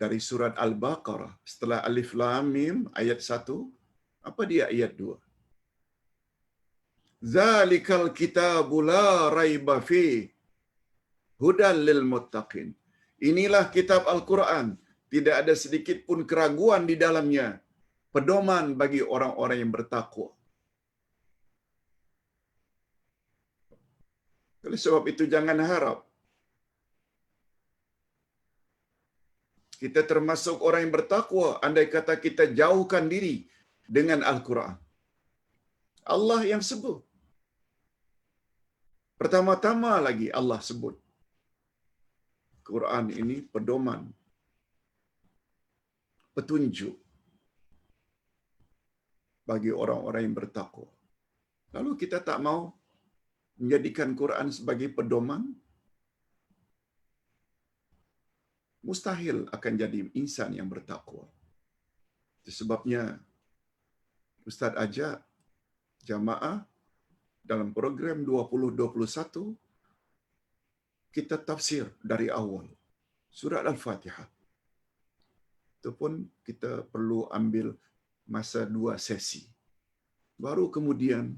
dari surat Al-Baqarah. Setelah Alif Lam Mim ayat 1, apa dia ayat 2? Zalikal kitabu la raiba fi hudal lil muttaqin. Inilah kitab Al-Quran, tidak ada sedikit pun keraguan di dalamnya, pedoman bagi orang-orang yang bertakwa. Oleh sebab itu jangan harap kita termasuk orang yang bertakwa andai kata kita jauhkan diri dengan Al-Quran. Allah yang sebut. Pertama-tama lagi Allah sebut Quran ini pedoman, petunjuk bagi orang-orang yang bertakwa. Lalu kita tak mau menjadikan Quran sebagai pedoman, mustahil akan jadi insan yang bertakwa. Itu sebabnya Ustaz ajak jamaah dalam program 2021 kita tafsir dari awal surat Al-Fatihah. Itu pun kita perlu ambil masa 2 sesi. Baru kemudian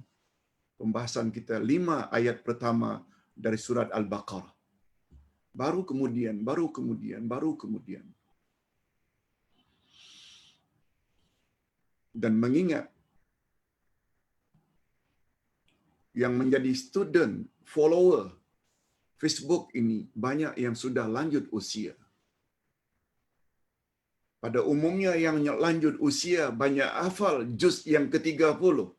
pembahasan kita 5 ayat pertama dari surat Al-Baqarah. Baru kemudian. Dan mengingat yang menjadi student, follower Facebook ini banyak yang sudah lanjut usia. Pada umumnya yang lanjut usia banyak hafal juz yang ke-30.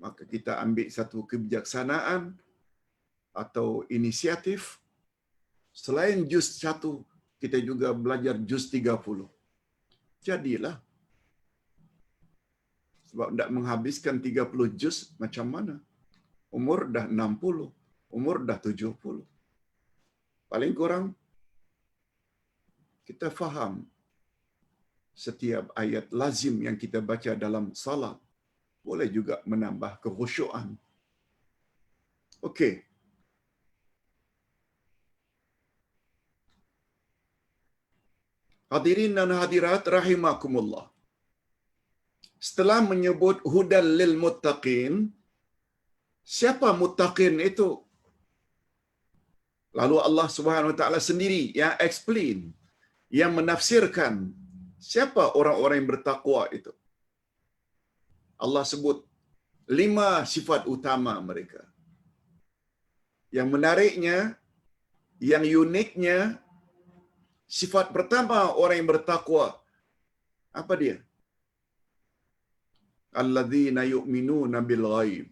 Maka kita ambil satu kebijaksanaan atau inisiatif, selain juz 1, kita juga belajar juz 30. Jadilah. Sebab tidak menghabiskan 30 juz macam mana? Umur dah 60, umur dah 70. Paling kurang kita faham setiap ayat lazim yang kita baca dalam salat. Boleh juga menambah kekhusyuan. Okey. Hadirin dan hadirat rahimakumullah. Setelah menyebut hudal lil muttaqin, siapa muttaqin itu? Lalu Allah Subhanahu wa taala sendiri yang explain, yang menafsirkan siapa orang-orang yang bertakwa itu. Allah sebut 5 sifat utama mereka. Yang menariknya, yang uniknya, sifat pertama orang yang bertakwa, apa dia? Alladzina yu'minuna bil ghaib.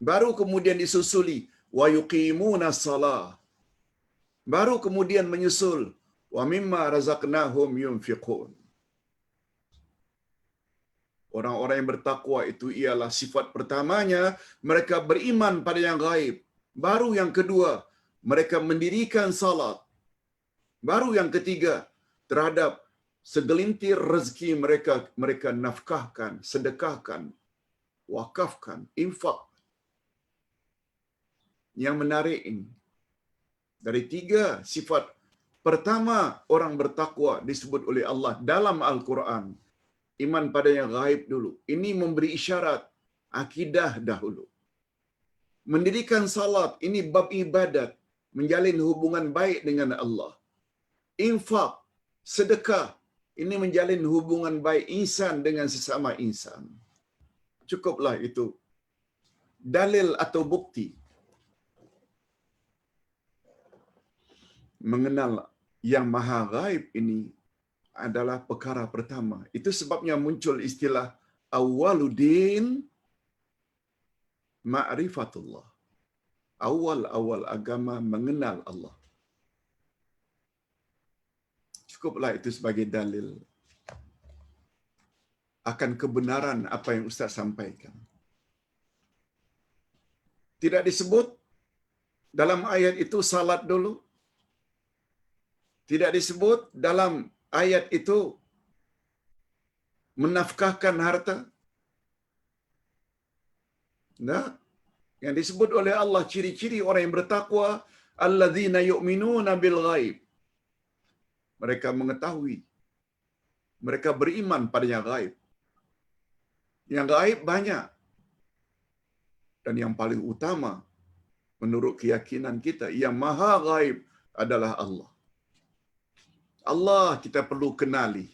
Baru kemudian disusuli wa yuqimuna shalah. Baru kemudian menyusul wa mimma razaqnahum yunfiqun. Orang-orang yang bertakwa itu ialah sifat pertamanya mereka beriman pada yang gaib. Baru yang kedua, mereka mendirikan salat. Baru yang ketiga, terhadap segelintir rezeki mereka nafkahkan, sedekahkan, wakafkan, infak. Yang menarik ini, dari tiga sifat pertama orang bertakwa disebut oleh Allah dalam Al-Quran, iman pada yang gaib dulu. Ini memberi isyarat akidah dahulu. Mendirikan salat, ini bab ibadat, menjalin hubungan baik dengan Allah. Infak, sedekah, ini menjalin hubungan baik insan dengan sesama insan. Cukuplah itu dalil atau bukti mengenal yang maha gaib ini adalah perkara pertama. Itu sebabnya muncul istilah awwaluddin ma'rifatullah. Awal-awal agama mengenal Allah. Cukuplah itu sebagai dalil akan kebenaran apa yang Ustaz sampaikan. Tidak disebut dalam ayat itu salat dulu. Tidak disebut dalam ayat itu menafkahkan harta. Nah, yang disebut oleh Allah ciri-ciri orang yang bertakwa, alladzina yu'minuna bil ghaib. Mereka mengetahui, mereka beriman pada yang gaib. Yang gaib banyak. Dan yang paling utama menurut keyakinan kita, yang maha gaib adalah Allah. Allah kita perlu kenali.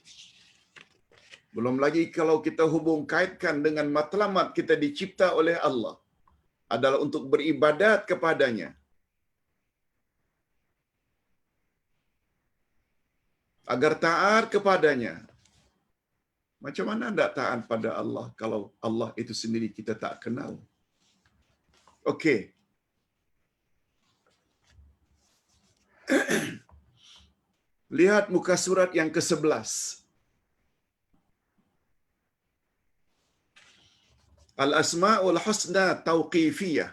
Belum lagi kalau kita hubung kaitkan dengan matlamat kita dicipta oleh Allah adalah untuk beribadat kepadanya. Agar taat kepadanya. Macam mana tak taat pada Allah kalau Allah itu sendiri kita tak kenal? Okey. Lihat muka surat yang ke-11. Al-Asma'ul Husna Tauqifiyah.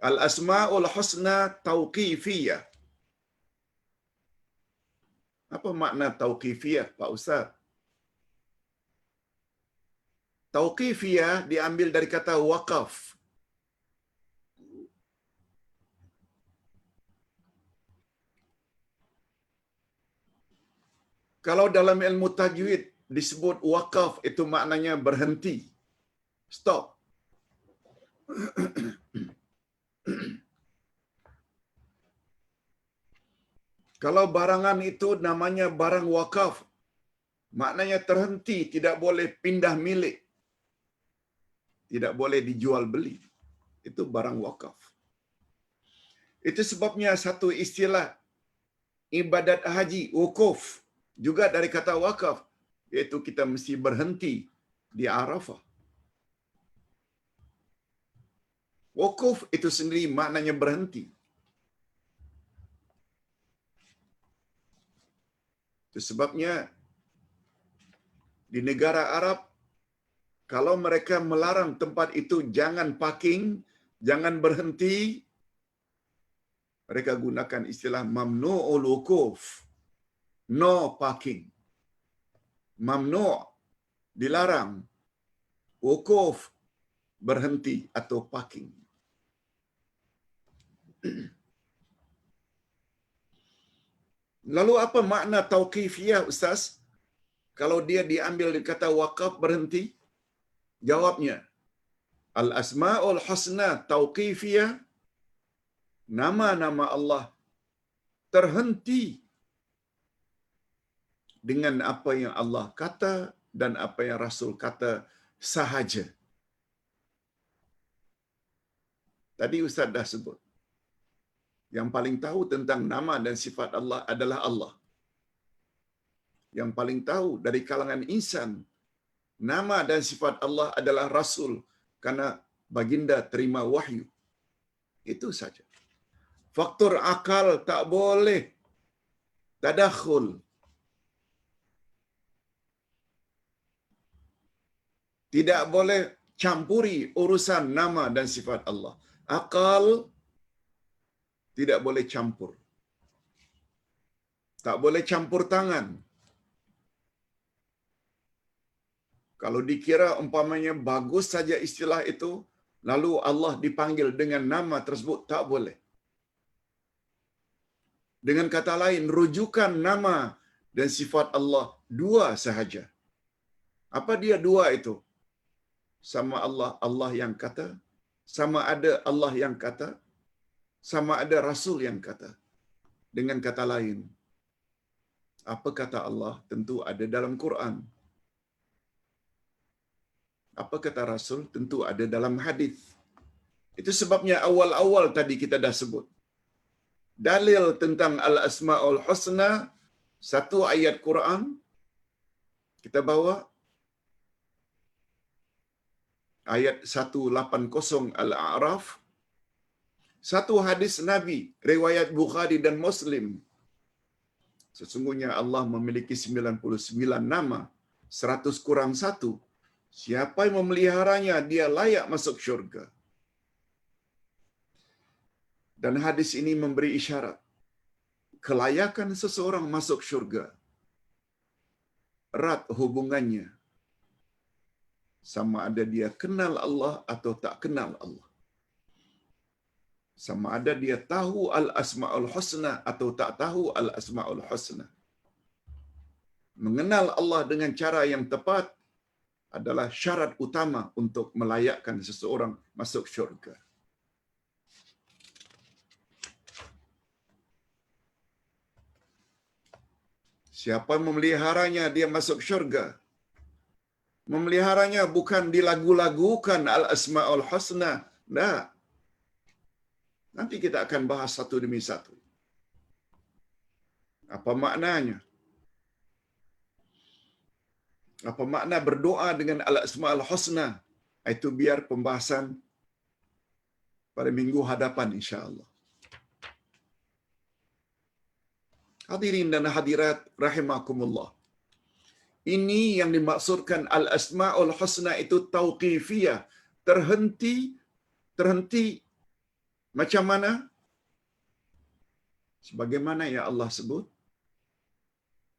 Al-Asma'ul Husna Tauqifiyah. Apa makna Tauqifiyah, Pak Ustaz? Tauqifiyah diambil dari kata waqaf. Kalau dalam ilmu tajwid disebut waqaf, itu maknanya berhenti. Stop. Kalau barangan itu namanya barang wakaf, maknanya terhenti, tidak boleh pindah milik. Tidak boleh dijual beli. Itu barang wakaf. Itu sebabnya satu istilah ibadat haji, wukuf, juga dari kata wakaf, iaitu kita mesti berhenti di Arafah. Wukuf itu sendiri maknanya berhenti. Itu sebabnya di negara Arab, kalau mereka melarang tempat itu jangan parking, jangan berhenti, mereka gunakan istilah mamnu'ul wukuf. No parking. Mamnu' dilarang. Wukuf berhenti atau parking. Lalu apa makna tauqifiyah, Ustaz? Kalau dia diambil dari kata waqaf berhenti? Jawabnya, Al-Asma'ul Husna Tauqifiyah, nama-nama Allah terhenti dengan apa yang Allah kata dan apa yang Rasul kata sahaja. Tadi Ustaz dah sebut. Yang paling tahu tentang nama dan sifat Allah adalah Allah. Yang paling tahu dari kalangan insan nama dan sifat Allah adalah Rasul, karena baginda terima wahyu. Itu saja. Faktor akal tak boleh tadakhul. Tidak boleh campuri urusan nama dan sifat Allah. Akal tidak boleh campur. Tak boleh campur tangan. Kalau dikira umpamanya bagus saja istilah itu, lalu Allah dipanggil dengan nama tersebut, tak boleh. Dengan kata lain, rujukan nama dan sifat Allah dua sahaja. Apa dia dua itu? Sama Allah, Allah yang kata, sama ada Allah yang kata, sama ada Rasul yang kata. Dengan kata lain, apa kata Allah tentu ada dalam Quran. Apa kata Rasul tentu ada dalam hadis. Itu sebabnya awal-awal tadi kita dah sebut. Dalil tentang Al-Asma'ul Husna, satu ayat Quran, kita bawa ayat 180 Al-A'raf, satu hadis Nabi, riwayat Bukhari dan Muslim. Sesungguhnya Allah memiliki 99 nama, 100 kurang 1. Siapa yang memeliharanya, dia layak masuk syurga. Dan hadis ini memberi isyarat kelayakan seseorang masuk syurga erat hubungannya sama ada dia kenal Allah atau tak kenal Allah. Sama ada dia tahu Al-Asma'ul Husna atau tak tahu Al-Asma'ul Husna. Mengenal Allah dengan cara yang tepat adalah syarat utama untuk melayakkan seseorang masuk syurga. Siapa yang memeliharanya, dia masuk syurga. Memeliharanya bukan dilagu-lagukan Al-Asma'ul Husna. Nah, nanti kita akan bahas satu demi satu. Apa maknanya? Apa makna berdoa dengan Al-Asma'ul Husna? Itu biar pembahasan pada minggu hadapan insya-Allah. Hadirin dan hadirat rahimakumullah. Ini yang dimaksudkan Al-Asma'ul Husna itu tauqifiyah. Terhenti macam mana? Sebagaimana yang Allah sebut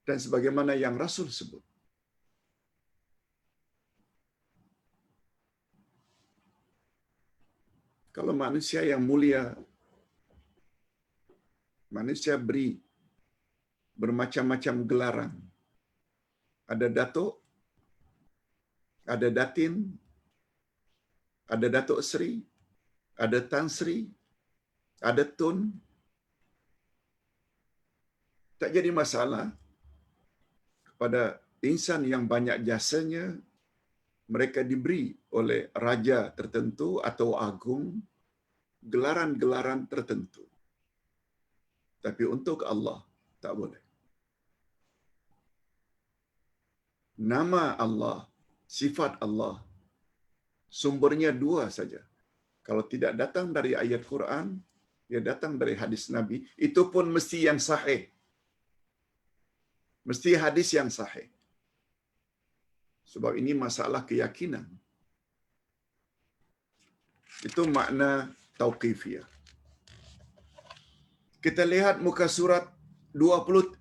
dan sebagaimana yang Rasul sebut. Kalau manusia yang mulia, manusia beri bermacam-macam gelaran. Ada Datuk, ada Datin, ada Datuk Seri, ada Tan Sri, ada Tun. Tak jadi masalah kepada insan yang banyak jasanya, mereka diberi oleh raja tertentu atau agung gelaran-gelaran tertentu. Tapi untuk Allah, tak boleh. Nama Allah, sifat Allah, sumbernya dua saja. Kalau tidak datang dari ayat Quran, dia datang dari hadis Nabi, itu pun mesti yang sahih. Mesti hadis yang sahih. Sebab ini masalah keyakinan. Itu makna tauqifiyah. Kita lihat muka surat 20,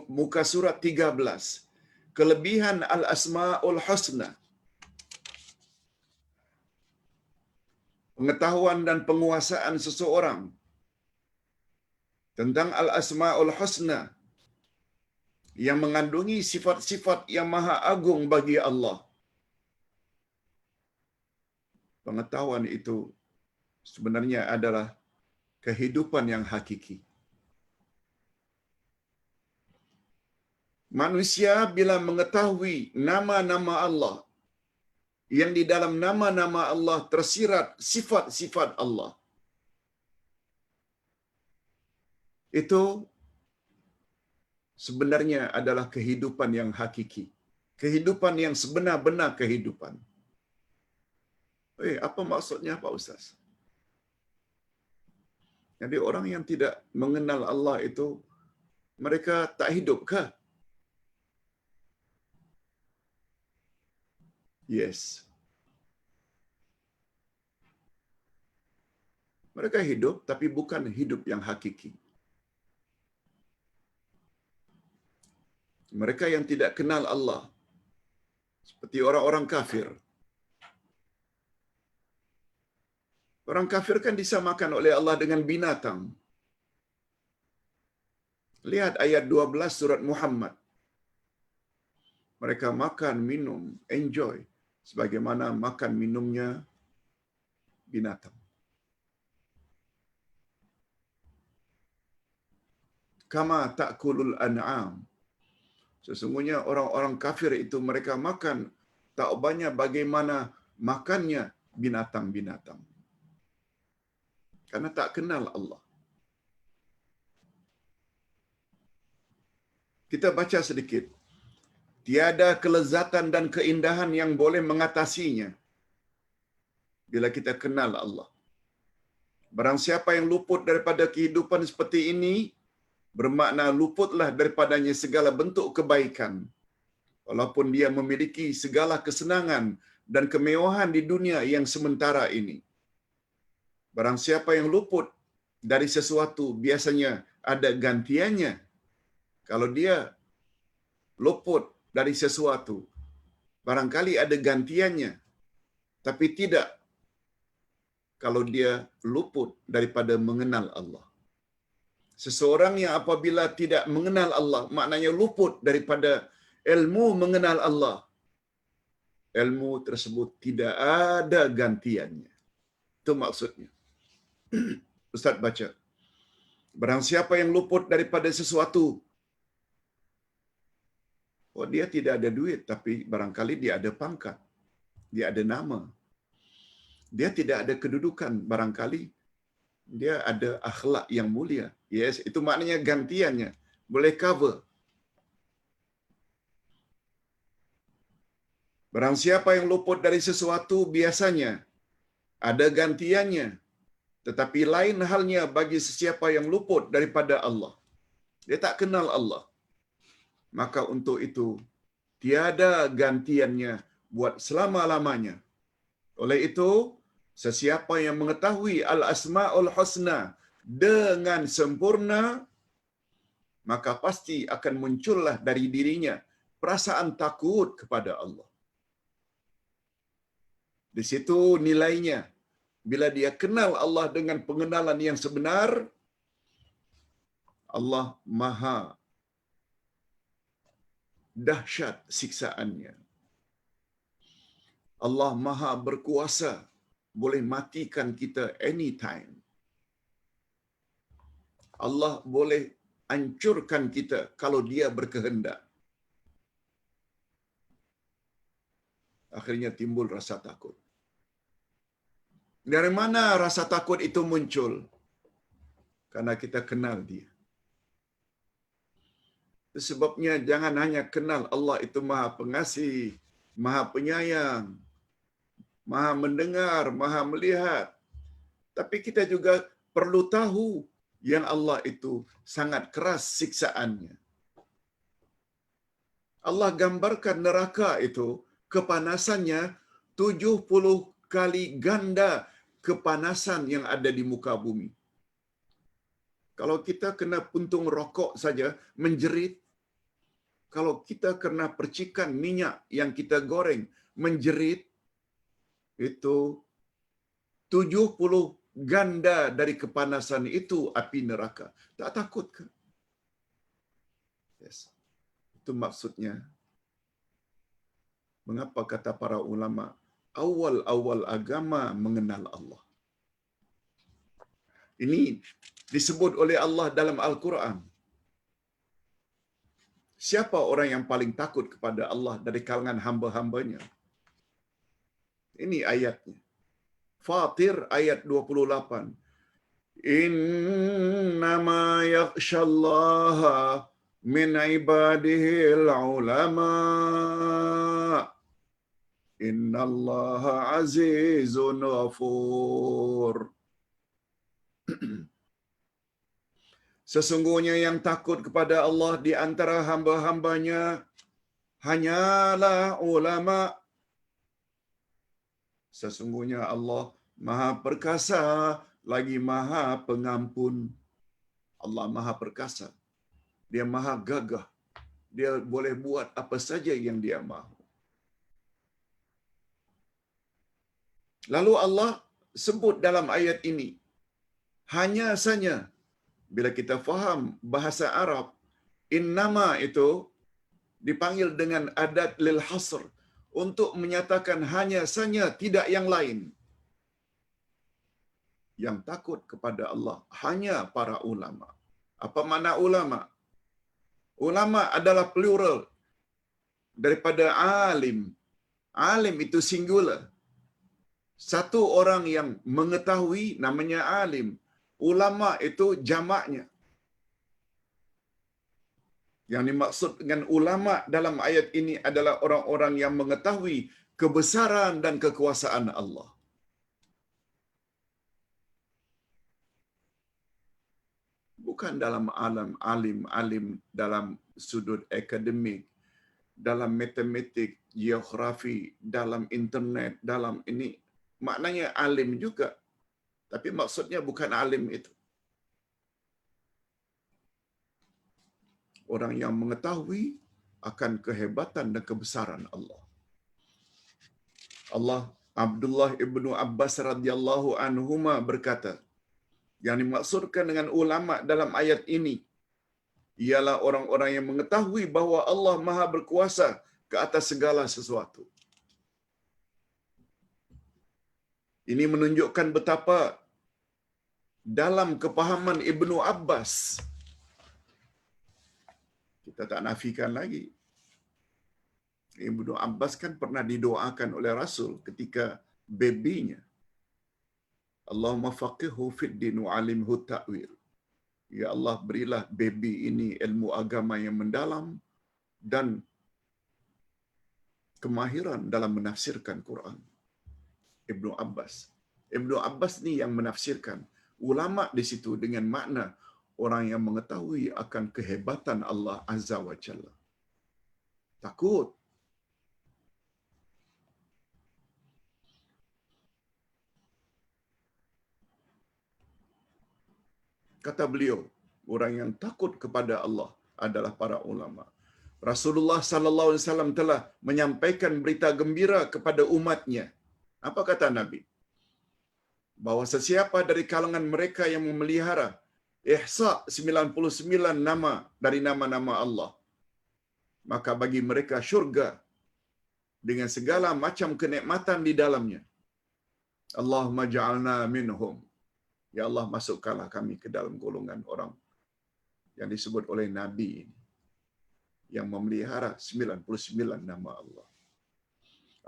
muka surat 13. Kelebihan Al-Asma'ul Husna. Pengetahuan dan penguasaan seseorang tentang Al-Asma'ul Husna yang mengandungi sifat-sifat yang maha agung bagi Allah. Pengetahuan itu sebenarnya adalah kehidupan yang hakiki. Manusia bila mengetahui nama-nama Allah, yang di dalam nama-nama Allah tersirat sifat-sifat Allah, itu sebenarnya adalah kehidupan yang hakiki. Kehidupan yang sebenar-benar kehidupan. Apa maksudnya Pak Ustaz? Jadi orang yang tidak mengenal Allah itu, mereka tak hidup ke? Yes. Mereka hidup, tapi bukan hidup yang hakiki. Mereka yang tidak kenal Allah, seperti orang-orang kafir. Orang kafir kan disamakan oleh Allah dengan binatang. Lihat ayat 12 surat Muhammad. Mereka makan, minum, enjoy, sebagaimana makan minumnya binatang. Kama ta'kulul an'am. Sesungguhnya orang-orang kafir itu mereka makan tak banyak bagaimana makannya binatang-binatang. Karena tak kenal Allah. Kita baca sedikit. Tiada kelezatan dan keindahan yang boleh mengatasinya bila kita kenal Allah. Barang siapa yang luput daripada kehidupan seperti ini, bermakna luputlah daripadanya segala bentuk kebaikan. Walaupun dia memiliki segala kesenangan dan kemewahan di dunia yang sementara ini. Barang siapa yang luput dari sesuatu, biasanya ada gantiannya. Kalau dia luput dari sesuatu, barangkali ada gantiannya. Tapi tidak kalau dia luput daripada mengenal Allah. Seseorang yang apabila tidak mengenal Allah, maknanya luput daripada ilmu mengenal Allah. Ilmu tersebut tidak ada gantiannya. Itu maksudnya. Ustaz baca. Barang siapa yang luput daripada sesuatu, oh dia tidak ada duit, tapi barangkali dia ada pangkat. Dia ada nama. Dia tidak ada kedudukan, barangkali dia ada akhlak yang mulia. Yes, itu maknanya gantiannya. Boleh cover. Barang siapa yang luput dari sesuatu, biasanya ada gantiannya. Tetapi lain halnya bagi sesiapa yang luput daripada Allah. Dia tak kenal Allah. Maka untuk itu, tiada gantiannya buat selama-lamanya. Oleh itu, sesiapa yang mengetahui Al-Asma'ul Husna dengan sempurna, maka pasti akan muncullah dari dirinya perasaan takut kepada Allah. Di situ nilainya. Bila dia kenal Allah dengan pengenalan yang sebenar, Allah maha dahsyat siksaannya. Allah maha berkuasa, boleh matikan kita anytime. Allah boleh hancurkan kita kalau dia berkehendak. Akhirnya timbul rasa takut. Dari mana rasa takut itu muncul? Karena kita kenal dia. Sebabnya jangan hanya kenal Allah itu maha pengasih, maha penyayang, maha mendengar, maha melihat. Tapi kita juga perlu tahu yang Allah itu sangat keras siksaannya. Allah gambarkan neraka itu kepanasannya 70 kali ganda kepanasan yang ada di muka bumi. Kalau kita kena puntung rokok saja menjerit, kalau kita kena percikan minyak yang kita goreng menjerit, itu 70 ganda dari kepanasan itu api neraka. Tak takut ke? Yes. Itu maksudnya. Mengapa kata para ulama, awal-awal agama mengenal Allah. Ini disebut oleh Allah dalam Al-Quran. Siapa orang yang paling takut kepada Allah dari kalangan hamba-hambanya? Ini ayatnya. Fatir ayat 28. Innama yakhshallaha min ibadihil ulama. Innallaha azizun ghafur. Sesungguhnya yang takut kepada Allah di antara hamba-hambanya hanyalah ulama. Sesungguhnya Allah Maha Perkasa lagi Maha Pengampun. Allah Maha Perkasa. Dia Maha Gagah. Dia boleh buat apa saja yang Dia mahu. Lalu Allah sebut dalam ayat ini, hanya saja bila kita faham bahasa Arab, innama itu dipanggil dengan adat lil hasr, untuk menyatakan hanya saja, tidak yang lain. Yang takut kepada Allah hanya para ulama. Apa makna ulama? Ulama adalah plural daripada alim. Alim itu singular. Satu orang yang mengetahui namanya alim. Ulama itu jamaknya. Yang dimaksud dengan ulama dalam ayat ini adalah orang-orang yang mengetahui kebesaran dan kekuasaan Allah. Bukan dalam alim dalam sudut akademik, dalam matematik, geografi, dalam internet, dalam ini. Maknanya alim juga. Tapi maksudnya bukan alim itu. Orang yang mengetahui akan kehebatan dan kebesaran Allah. Abdullah ibnu Abbas radhiyallahu anhuma berkata, yang dimaksudkan dengan ulama dalam ayat ini ialah orang-orang yang mengetahui bahawa Allah Maha berkuasa ke atas segala sesuatu. Ini menunjukkan betapa dalam kepahaman Ibnu Abbas, kita tak nafikan lagi, Ibnu Abbas kan pernah didoakan oleh Rasul ketika babynya, Allahumma faqihhu fid din wa alimhu ta'wil. Ya Allah, berilah baby ini ilmu agama yang mendalam dan kemahiran dalam menafsirkan Quran. Ibnu Abbas ni yang menafsirkan. Ulama di situ dengan makna orang yang mengetahui akan kehebatan Allah Azza wa Jalla. Takut. Kata beliau, orang yang takut kepada Allah adalah para ulama. Rasulullah sallallahu alaihi wasallam telah menyampaikan berita gembira kepada umatnya. Apa kata Nabi? Bahawa sesiapa dari kalangan mereka yang memelihara ihsa 99 nama dari nama-nama Allah, maka bagi mereka syurga dengan segala macam kenikmatan di dalamnya. Allahumma ja'alna minhum. Ya Allah, masukkanlah kami ke dalam golongan orang yang disebut oleh Nabi ini, yang memelihara 99 nama Allah.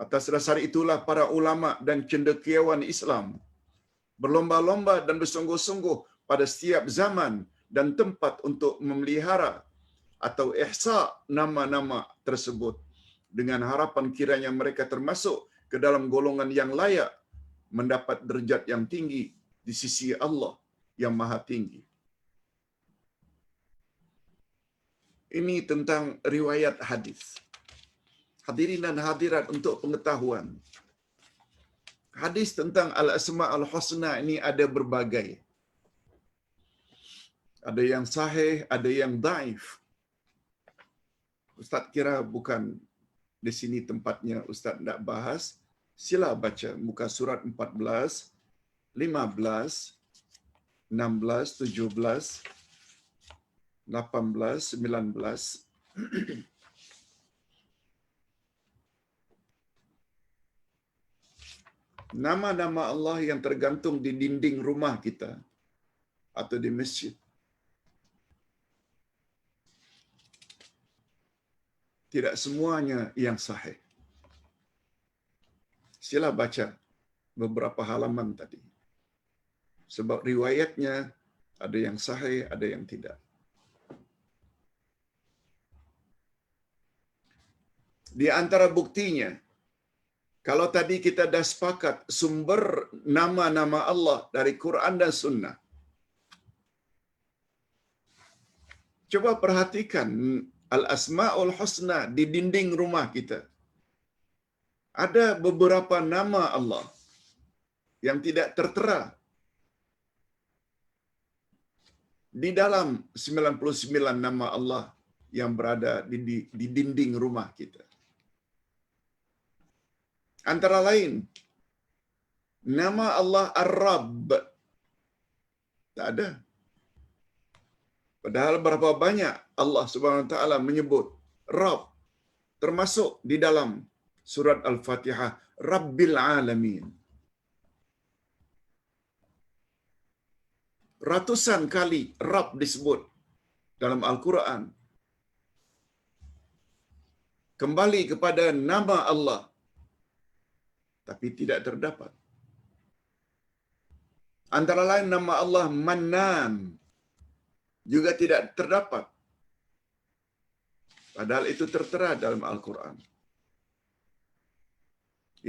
Atas dasar itulah para ulama dan cendekiawan Islam berlomba-lomba dan bersungguh-sungguh pada setiap zaman dan tempat untuk memelihara atau ihsa nama-nama tersebut, dengan harapan kiranya mereka termasuk ke dalam golongan yang layak mendapat derajat yang tinggi di sisi Allah yang Maha Tinggi. Ini tentang riwayat hadis. Hadirin dan hadirat, untuk pengetahuan, hadis tentang Al-Asma' Al-Husna ini ada berbagai. Ada yang sahih, ada yang daif. Ustaz kira bukan di sini tempatnya Ustaz nak bahas. Sila baca muka surat 14, 15, 16, 17, 18, 19. Nama-nama Allah yang tergantung di dinding rumah kita atau di masjid. Tidak semuanya yang sahih. Sila baca beberapa halaman tadi. Sebab riwayatnya ada yang sahih, ada yang tidak. Di antara buktinya, kalau tadi kita dah sepakat sumber nama-nama Allah dari Quran dan Sunnah, Coba perhatikan Al-Asma'ul Husna di dinding rumah kita. Ada beberapa nama Allah yang tidak tertera di dalam 99 nama Allah yang berada di dinding rumah kita. Antara lain, nama Allah Ar-Rabb. Tak ada. Padahal berapa banyak Allah Subhanahu Wa Taala menyebut Rabb, termasuk di dalam surat Al-Fatihah, Rabbil Alamin. Ratusan kali Rabb disebut dalam Al-Quran. Kembali kepada nama Allah, tapi tidak terdapat. Antara lain nama Allah Mannan juga tidak terdapat. Padahal itu tertera dalam Al-Quran.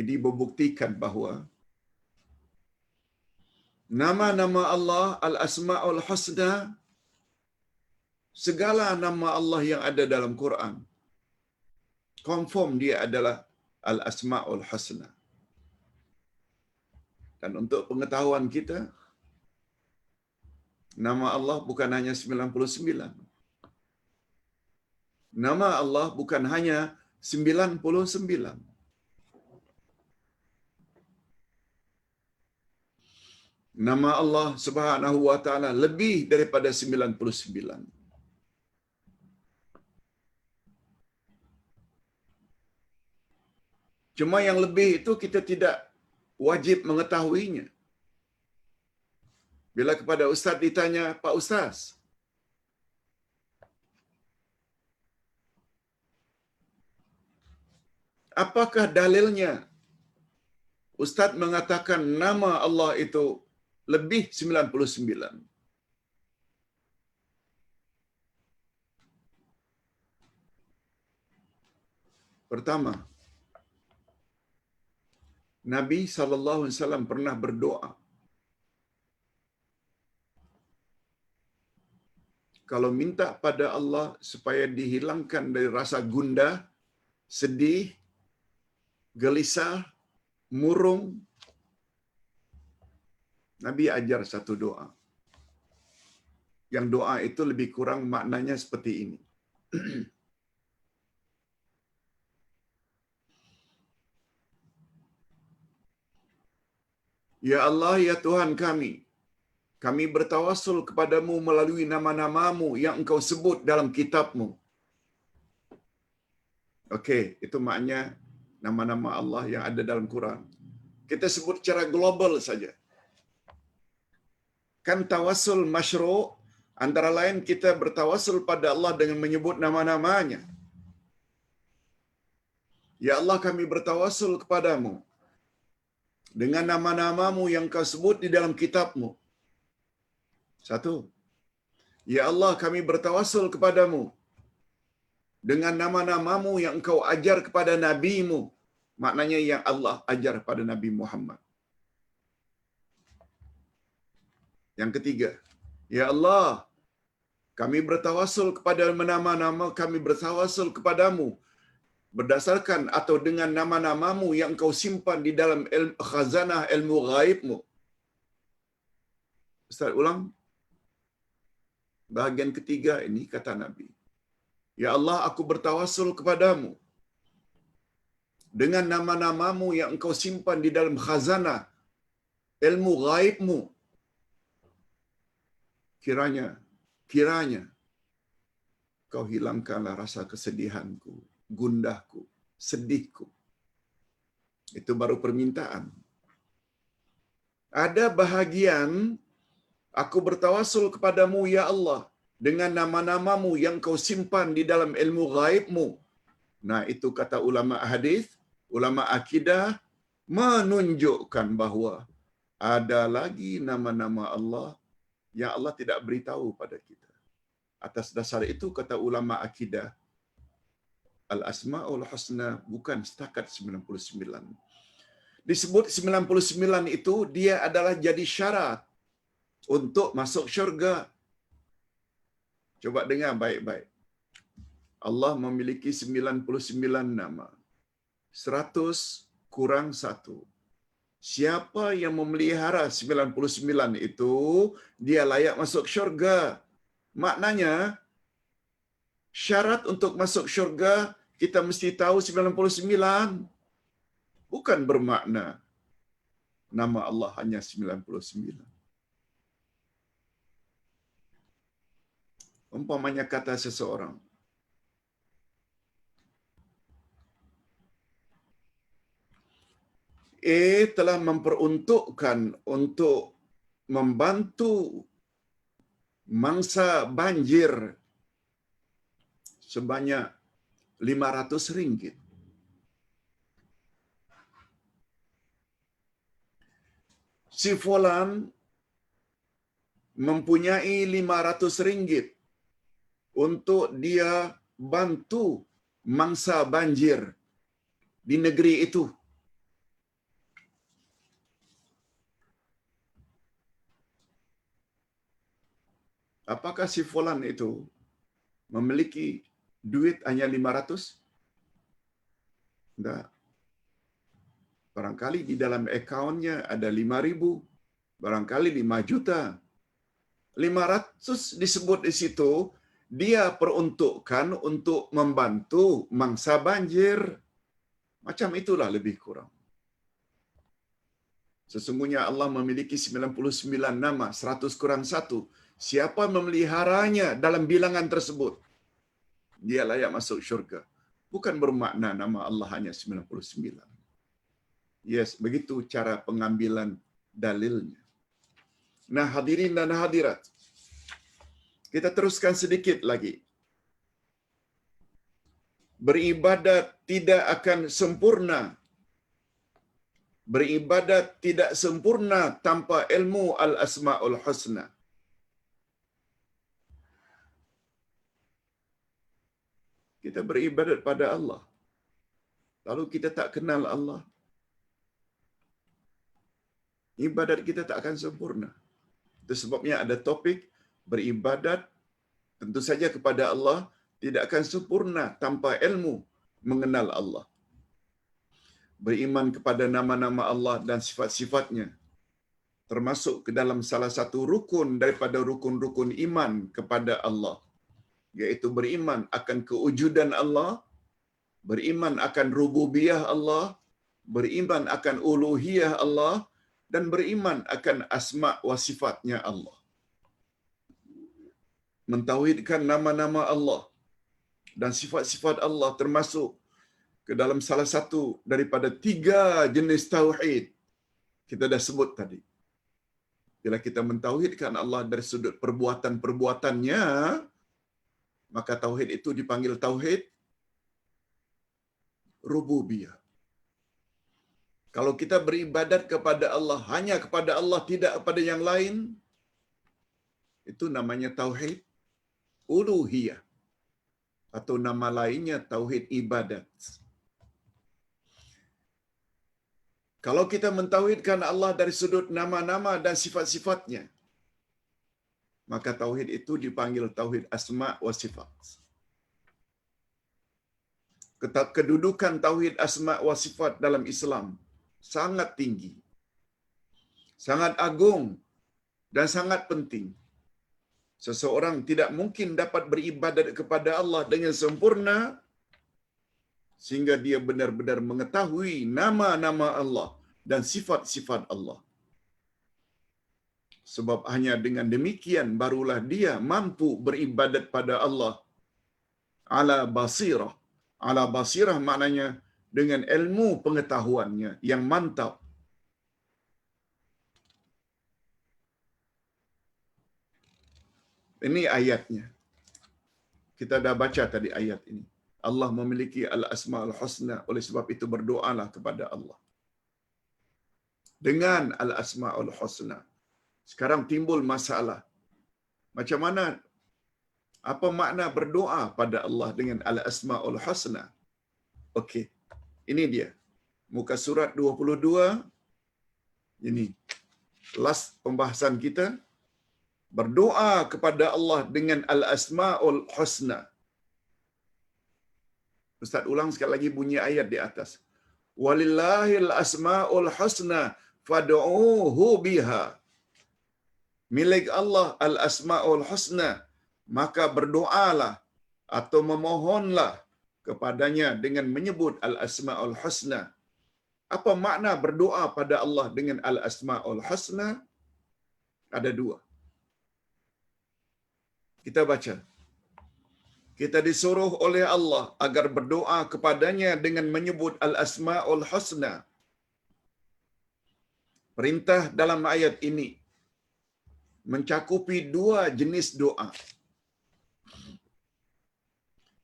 Ini membuktikan bahawa nama-nama Allah Al-Asma'ul Husna, segala nama Allah yang ada dalam Quran, confirm dia adalah Al-Asma'ul Husna. Dan untuk pengetahuan kita, nama Allah bukan hanya 99. Nama Allah bukan hanya 99. Nama Allah Subhanahu wa taala lebih daripada 99. Cuma yang lebih itu kita tidak wajib mengetahuinya. Bila kepada ustaz ditanya, "Pak Ustaz, apakah dalilnya Ustaz mengatakan nama Allah itu lebih 99?" Pertama, Nabi SAW pernah berdoa, kalau minta pada Allah supaya dihilangkan dari rasa gundah, sedih, gelisah, murung, Nabi ajar satu doa. Yang doa itu lebih kurang maknanya seperti ini. Ya Allah, ya Tuhan kami bertawasul kepadamu melalui nama-namamu yang engkau sebut dalam kitabmu. Okey, itu maknanya nama-nama Allah yang ada dalam Quran. Kita sebut secara global saja. Kan tawasul masyru', antara lain kita bertawasul pada Allah dengan menyebut nama-namanya. Ya Allah, kami bertawasul kepadamu dengan nama-namamu yang kau sebut di dalam kitabmu. Satu. Ya Allah, kami bertawasul kepadamu dengan nama-namamu yang engkau ajar kepada nabimu. Maknanya yang Allah ajar pada Nabi Muhammad. Yang ketiga, ya Allah, kami bertawasul kepada nama-nama, kami bertawasul kepadamu berdasarkan atau dengan nama-namamu yang engkau simpan di dalam khazanah ilmu ghaibmu. Ustaz ulang. Bahagian ketiga ini kata Nabi. Ya Allah, aku bertawasul kepadamu dengan nama-namamu yang engkau simpan di dalam khazanah ilmu ghaibmu. Kiranya kau hilangkanlah rasa kesedihanku, gundahku, sedihku. Itu baru permintaan. Ada bahagian, aku bertawasul kepadamu ya Allah dengan nama-namamu yang kau simpan di dalam ilmu ghaibmu. Nah, itu kata ulama hadis, ulama akidah menunjukkan bahawa ada lagi nama-nama Allah yang Allah tidak beritahu pada kita. Atas dasar itu kata ulama akidah, Al-Asma'ul Husna bukan setakat 99. Disebut 99 itu dia adalah jadi syarat untuk masuk syurga. Coba dengar baik-baik. Allah memiliki 99 nama. 100 kurang 1. Siapa yang memelihara 99 itu, dia layak masuk syurga. Maknanya, syarat untuk masuk syurga, kita mesti tahu 99. Bukan bermakna nama Allah hanya 99. Umpamanya kata seseorang, A telah memperuntukkan untuk membantu mangsa banjir sebanyak RM500. Si fulan mempunyai RM500 untuk dia bantu mangsa banjir di negeri itu. Apakah si fulan itu memiliki duit hanya 500? Tidak. Barangkali di dalam akaunnya ada 5.000, barangkali 5 juta. 500 disebut di situ, dia peruntukkan untuk membantu mangsa banjir. Macam itulah lebih kurang. Sesungguhnya Allah memiliki 99 nama, 100 kurang 1. Siapa memeliharanya dalam bilangan tersebut, dia layak masuk syurga. Bukan bermakna nama Allah hanya 99. Yes, begitu cara pengambilan dalilnya. Nah, hadirin dan hadirat, kita teruskan sedikit lagi. Beribadat tidak akan sempurna. Beribadat tidak sempurna tanpa ilmu al-asma'ul husna. Kita beribadat pada Allah, lalu kita tak kenal Allah, ibadat kita tak akan sempurna. Itu sebabnya ada topik beribadat tentu saja kepada Allah tidak akan sempurna tanpa ilmu mengenal Allah. Beriman kepada nama-nama Allah dan sifat-sifatnya termasuk ke dalam salah satu rukun daripada rukun-rukun iman kepada Allah, yaitu beriman akan kewujudan Allah, beriman akan rububiyah Allah, beriman akan uluhiyah Allah, dan beriman akan asma' wa sifatnya Allah. Mentauhidkan nama-nama Allah dan sifat-sifat Allah termasuk ke dalam salah satu daripada 3 jenis tauhid kita dah sebut tadi. Bila kita mentauhidkan Allah dari sudut perbuatan-perbuatannya, maka tauhid itu dipanggil tauhid rububiyah. Kalau kita beribadat kepada Allah, hanya kepada Allah, tidak kepada yang lain, itu namanya tauhid uluhiyah. Atau nama lainnya tauhid ibadat. Kalau kita mentauhidkan Allah dari sudut nama-nama dan sifat-sifatnya, maka tauhid itu dipanggil tauhid asma' wa sifat. Kedudukan tauhid asma' wa sifat dalam Islam sangat tinggi, sangat agung, dan sangat penting. Seseorang tidak mungkin dapat beribadat kepada Allah dengan sempurna sehingga dia benar-benar mengetahui nama-nama Allah dan sifat-sifat Allah. Sebab hanya dengan demikian barulah dia mampu beribadat pada Allah ala basirah. Ala basirah maknanya dengan ilmu pengetahuannya yang mantap. Ini ayatnya. Kita dah baca tadi ayat ini. Allah memiliki al-asma'ul husna, oleh sebab itu berdoalah kepada Allah dengan al-asma'ul husna. Sekarang timbul masalah. Macam mana, apa makna berdoa pada Allah dengan al-asma'ul husna? Okey, ini dia. Muka surat 22. Ini last pembahasan kita. berdoa kepada Allah dengan al-asmaul husna. Ustaz ulang sekali lagi bunyi ayat di atas. Walillahil asmaul husna fad'uuhu biha. Milik Allah al-asmaul husna, maka berdoalah atau memohonlah kepadanya dengan menyebut al-asmaul husna. Apa makna berdoa pada Allah dengan al-asmaul husna? Ada dua. Kita baca. Kita disuruh oleh Allah agar berdoa kepadanya dengan menyebut al-asmaul husna. Perintah dalam ayat ini mencakupi dua jenis doa.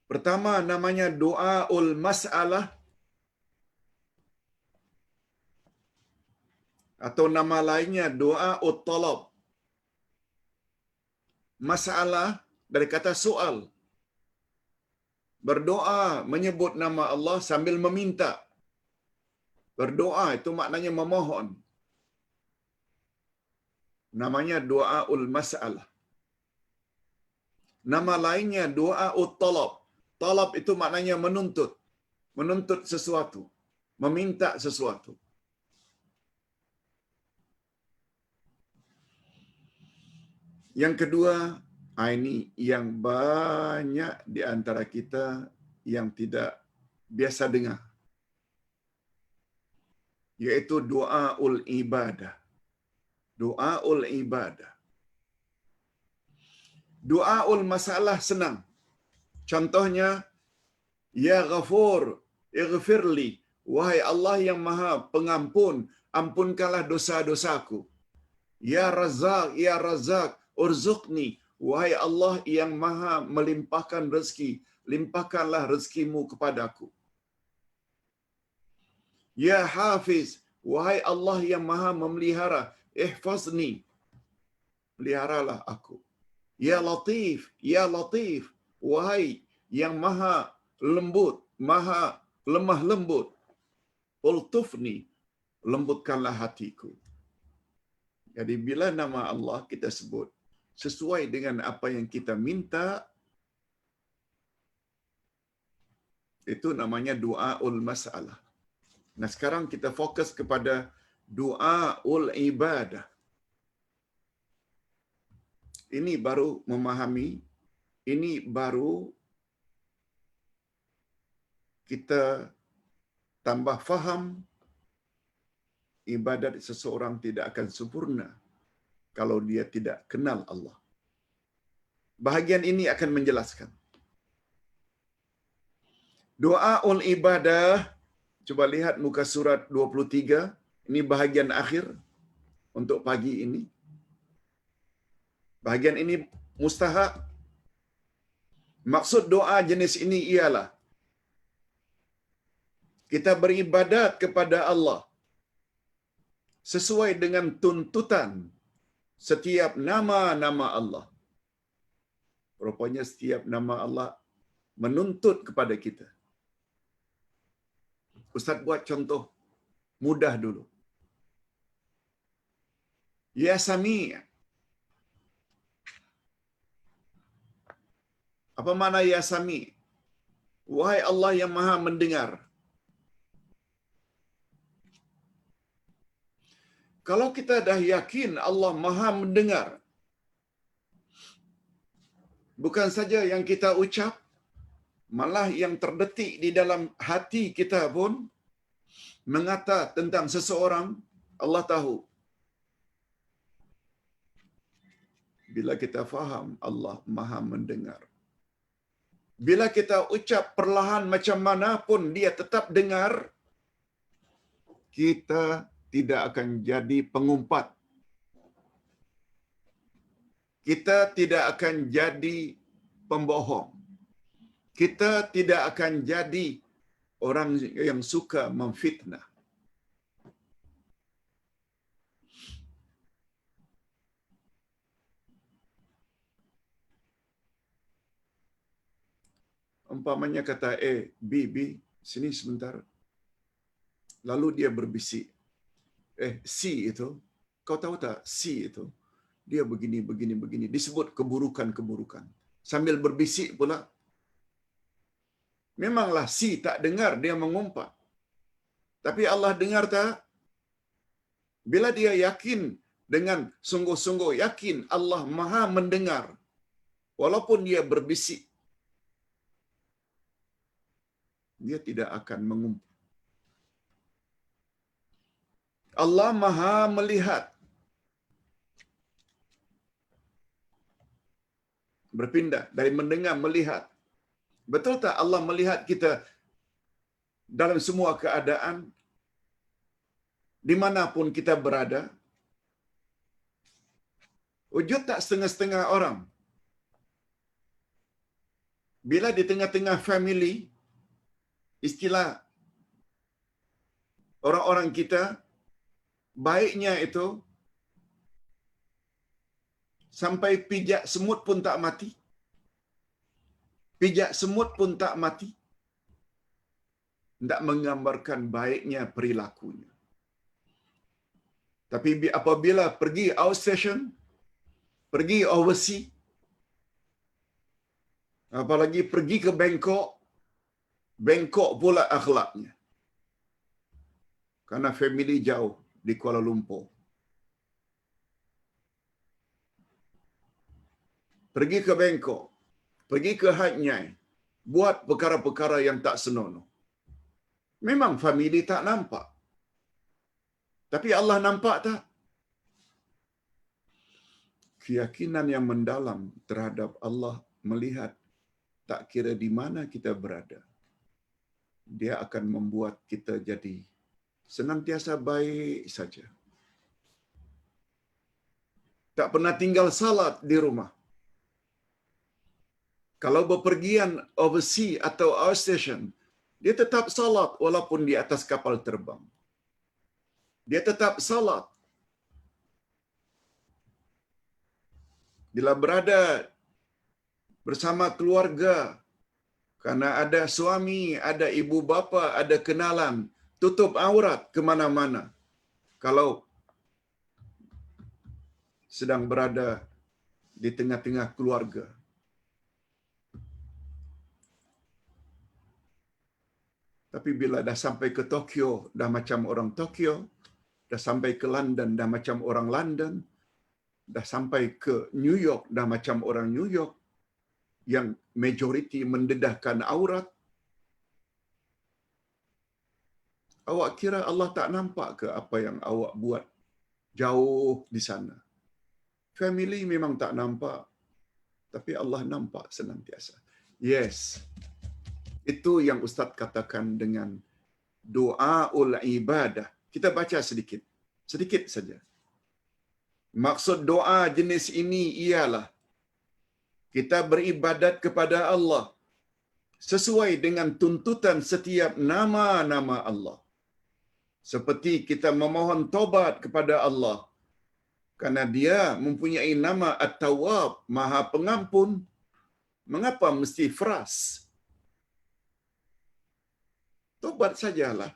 Pertama namanya doaul mas'alah atau nama lainnya doaul talab. Masalah dari kata soal. Berdoa menyebut nama Allah sambil meminta. Berdoa itu maknanya memohon. Namanya doaul mas'alah. Nama lainnya doaul talab. Talab itu maknanya menuntut. Menuntut sesuatu. Meminta sesuatu. Yang kedua, ini yang banyak di antara kita yang tidak biasa dengar. Yaitu doaul ibadah. Doaul ibadah. Doaul masalah senang. Contohnya, Ya Ghafur, ighfirli. Wahai Allah yang maha pengampun, ampunkanlah dosa-dosaku. Ya Razak, Ya Razak, urzuqni. Wahai Allah yang maha melimpahkan rezeki, limpahkanlah rezekimu kepadaku. Ya Hafiz, wahai Allah yang maha memelihara, ihfazni, peliharalah aku. Ya Latif, Ya Latif, wahai yang maha lembut, maha lemah lembut, ultufni, lembutkanlah hatiku. Jadi bila nama Allah kita sebut sesuai dengan apa yang kita minta, itu namanya doaul masalah. Nah sekarang kita fokus kepada doaul ibadah. Ini baru memahami, ini baru kita tambah faham ibadat seseorang tidak akan sempurna kalau dia tidak kenal Allah. Bahagian ini akan menjelaskan. Doaul ibadah, coba lihat muka surat 23, ini bahagian akhir untuk pagi ini. Bahagian ini mustahak. Maksud doa jenis ini ialah kita beribadat kepada Allah sesuai dengan tuntutan setiap nama-nama Allah. Rupanya setiap nama Allah menuntut kepada kita. Ustaz buat contoh mudah dulu. Ya Sami'. Apa makna Ya Sami'? Wahai Allah yang maha mendengar. Kalau kita dah yakin Allah maha mendengar, bukan saja yang kita ucap, malah yang terdetik di dalam hati kita pun mengata tentang seseorang, Allah tahu. Bila kita faham Allah maha mendengar, bila kita ucap perlahan macam mana pun dia tetap dengar, kita tidak akan jadi pengumpat. Kita tidak akan jadi pembohong. Kita tidak akan jadi orang yang suka memfitnah. Umpamanya kata B, sini sebentar. Lalu dia berbisik. C itu, kau tahu tak C itu? dia begini. Disebut keburukan-keburukan. Sambil berbisik pula. Memanglah si tak dengar dia mengumpat. Tapi Allah dengar tak? Bila dia yakin dengan sungguh-sungguh yakin Allah Maha mendengar. Walaupun dia berbisik, dia tidak akan mengumpat. Allah Maha melihat. Berpindah dari mendengar melihat. Betul tak Allah melihat kita dalam semua keadaan, dimanapun kita berada? Wujud tak setengah-setengah orang? Bila di tengah-tengah family, istilah orang-orang kita, baiknya itu, sampai pijak semut pun tak mati. Pijak semut pun tak mati. Tidak menggambarkan baiknya perilakunya. Tapi apabila pergi outstation, pergi overseas, apalagi pergi ke Bangkok pula akhlaknya. Karena family jauh di Kuala Lumpur. Pergi ke Bangkok, pergi ke Hat Nyai, buat perkara-perkara yang tak senonoh. Memang family tak nampak. Tapi Allah nampak tak? Keyakinan yang mendalam terhadap Allah melihat tak kira di mana kita berada. Dia akan membuat kita jadi senantiasa baik saja. Tak pernah tinggal salat di rumah. Kalau bepergian overseas atau outstation, dia tetap salat walaupun di atas kapal terbang. Dia tetap salat. Bila berada bersama keluarga, karena ada suami, ada ibu bapa, ada kenalan, tutup aurat ke mana-mana. Kalau sedang berada di tengah-tengah keluarga. Tapi bila dah sampai ke Tokyo, dah macam orang Tokyo. Dah sampai ke London, dah macam orang London. Dah sampai ke New York, dah macam orang New York. Yang majoriti mendedahkan aurat. Awak kira Allah tak nampak ke apa yang awak buat jauh di sana? Family memang tak nampak. Tapi Allah nampak senantiasa. Yes. Itu yang Ustaz katakan dengan doaul ibadah. Kita baca sedikit. Sedikit saja. Maksud doa jenis ini ialah kita beribadat kepada Allah sesuai dengan tuntutan setiap nama-nama Allah. Seperti kita memohon taubat kepada Allah karena Dia mempunyai nama At-Tawwab, Maha Pengampun. Mengapa mesti fras? Taubat sajalah.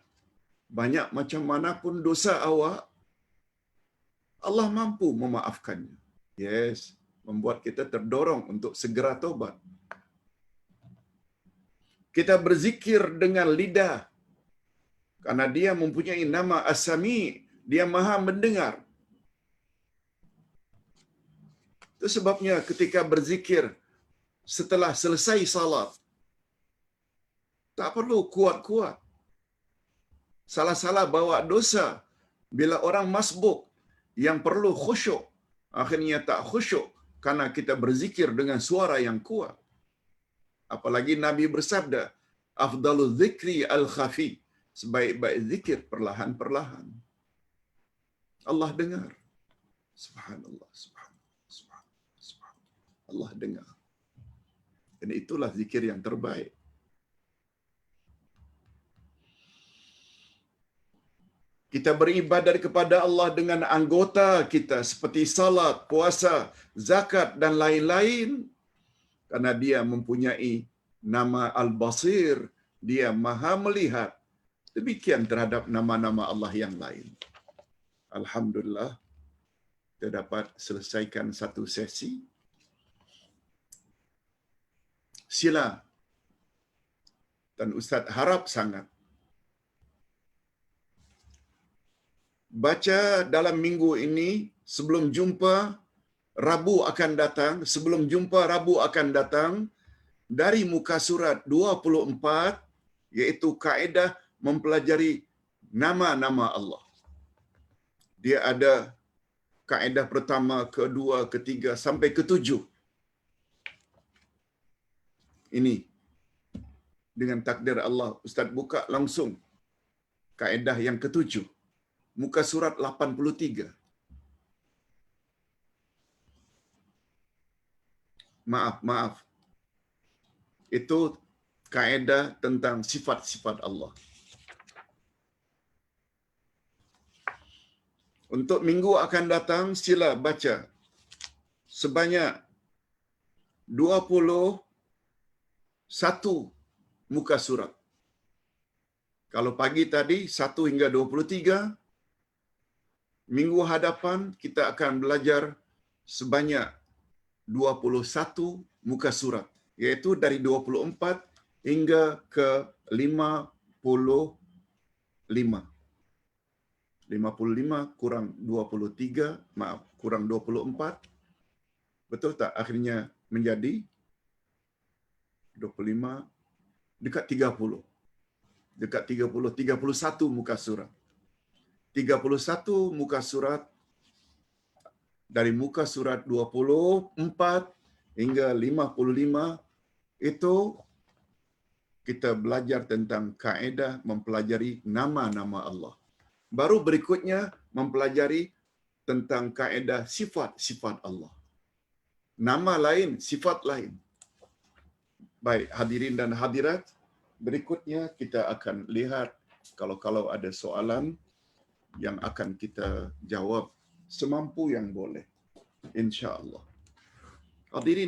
Banyak macam manapun dosa awak, Allah mampu memaafkannya. Yes, membuat kita terdorong untuk segera taubat. Kita berzikir dengan lidah, karena Dia mempunyai nama As-Sami, Dia Maha mendengar. Itu sebabnya ketika berzikir setelah selesai salat, tak perlu kuat-kuat. Salah-salah bawa dosa. Bila orang masbuk yang perlu khusyuk, akhirnya tak khusyuk karena kita berzikir dengan suara yang kuat. Apalagi Nabi bersabda, afdalu zikri al-khafi. Sebaik-baik zikir perlahan-perlahan. Allah dengar. Subhanallah, subhanallah, subhanallah, subhanallah. Allah dengar. Dan itulah zikir yang terbaik. Kita beribadat kepada Allah dengan anggota kita seperti salat, puasa, zakat dan lain-lain. Karena Dia mempunyai nama Al-Basir. Dia Maha melihat. Demikian terhadap nama-nama Allah yang lain. Alhamdulillah. kita dapat selesaikan satu sesi. Sila. Dan Ustaz harap sangat baca dalam minggu ini sebelum jumpa Rabu akan datang, dari muka surat 24, iaitu kaedah mempelajari nama-nama Allah. Dia ada kaedah pertama, kedua, ketiga, sampai ketujuh. Ini dengan takdir Allah, Ustaz buka langsung kaedah yang ketujuh. Muka surat 83. Maaf. Itu kaedah tentang sifat-sifat Allah. Untuk minggu akan datang, sila baca sebanyak 21 muka surat. Kalau pagi tadi 1 hingga 23, minggu hadapan kita akan belajar sebanyak 21 muka surat, iaitu dari 24 hingga ke 55. 55 kurang 23, kurang 24. Betul tak? Akhirnya menjadi 25, dekat 30. Dekat 30, 31 muka surat. 31 muka surat dari muka surat 24 hingga 55 itu kita belajar tentang kaedah mempelajari nama-nama Allah. Baru berikutnya mempelajari tentang kaedah sifat-sifat Allah. Nama lain, sifat lain. Baik, hadirin dan hadirat, berikutnya kita akan lihat kalau ada soalan yang akan kita jawab semampu yang boleh, insya-Allah. Hadirin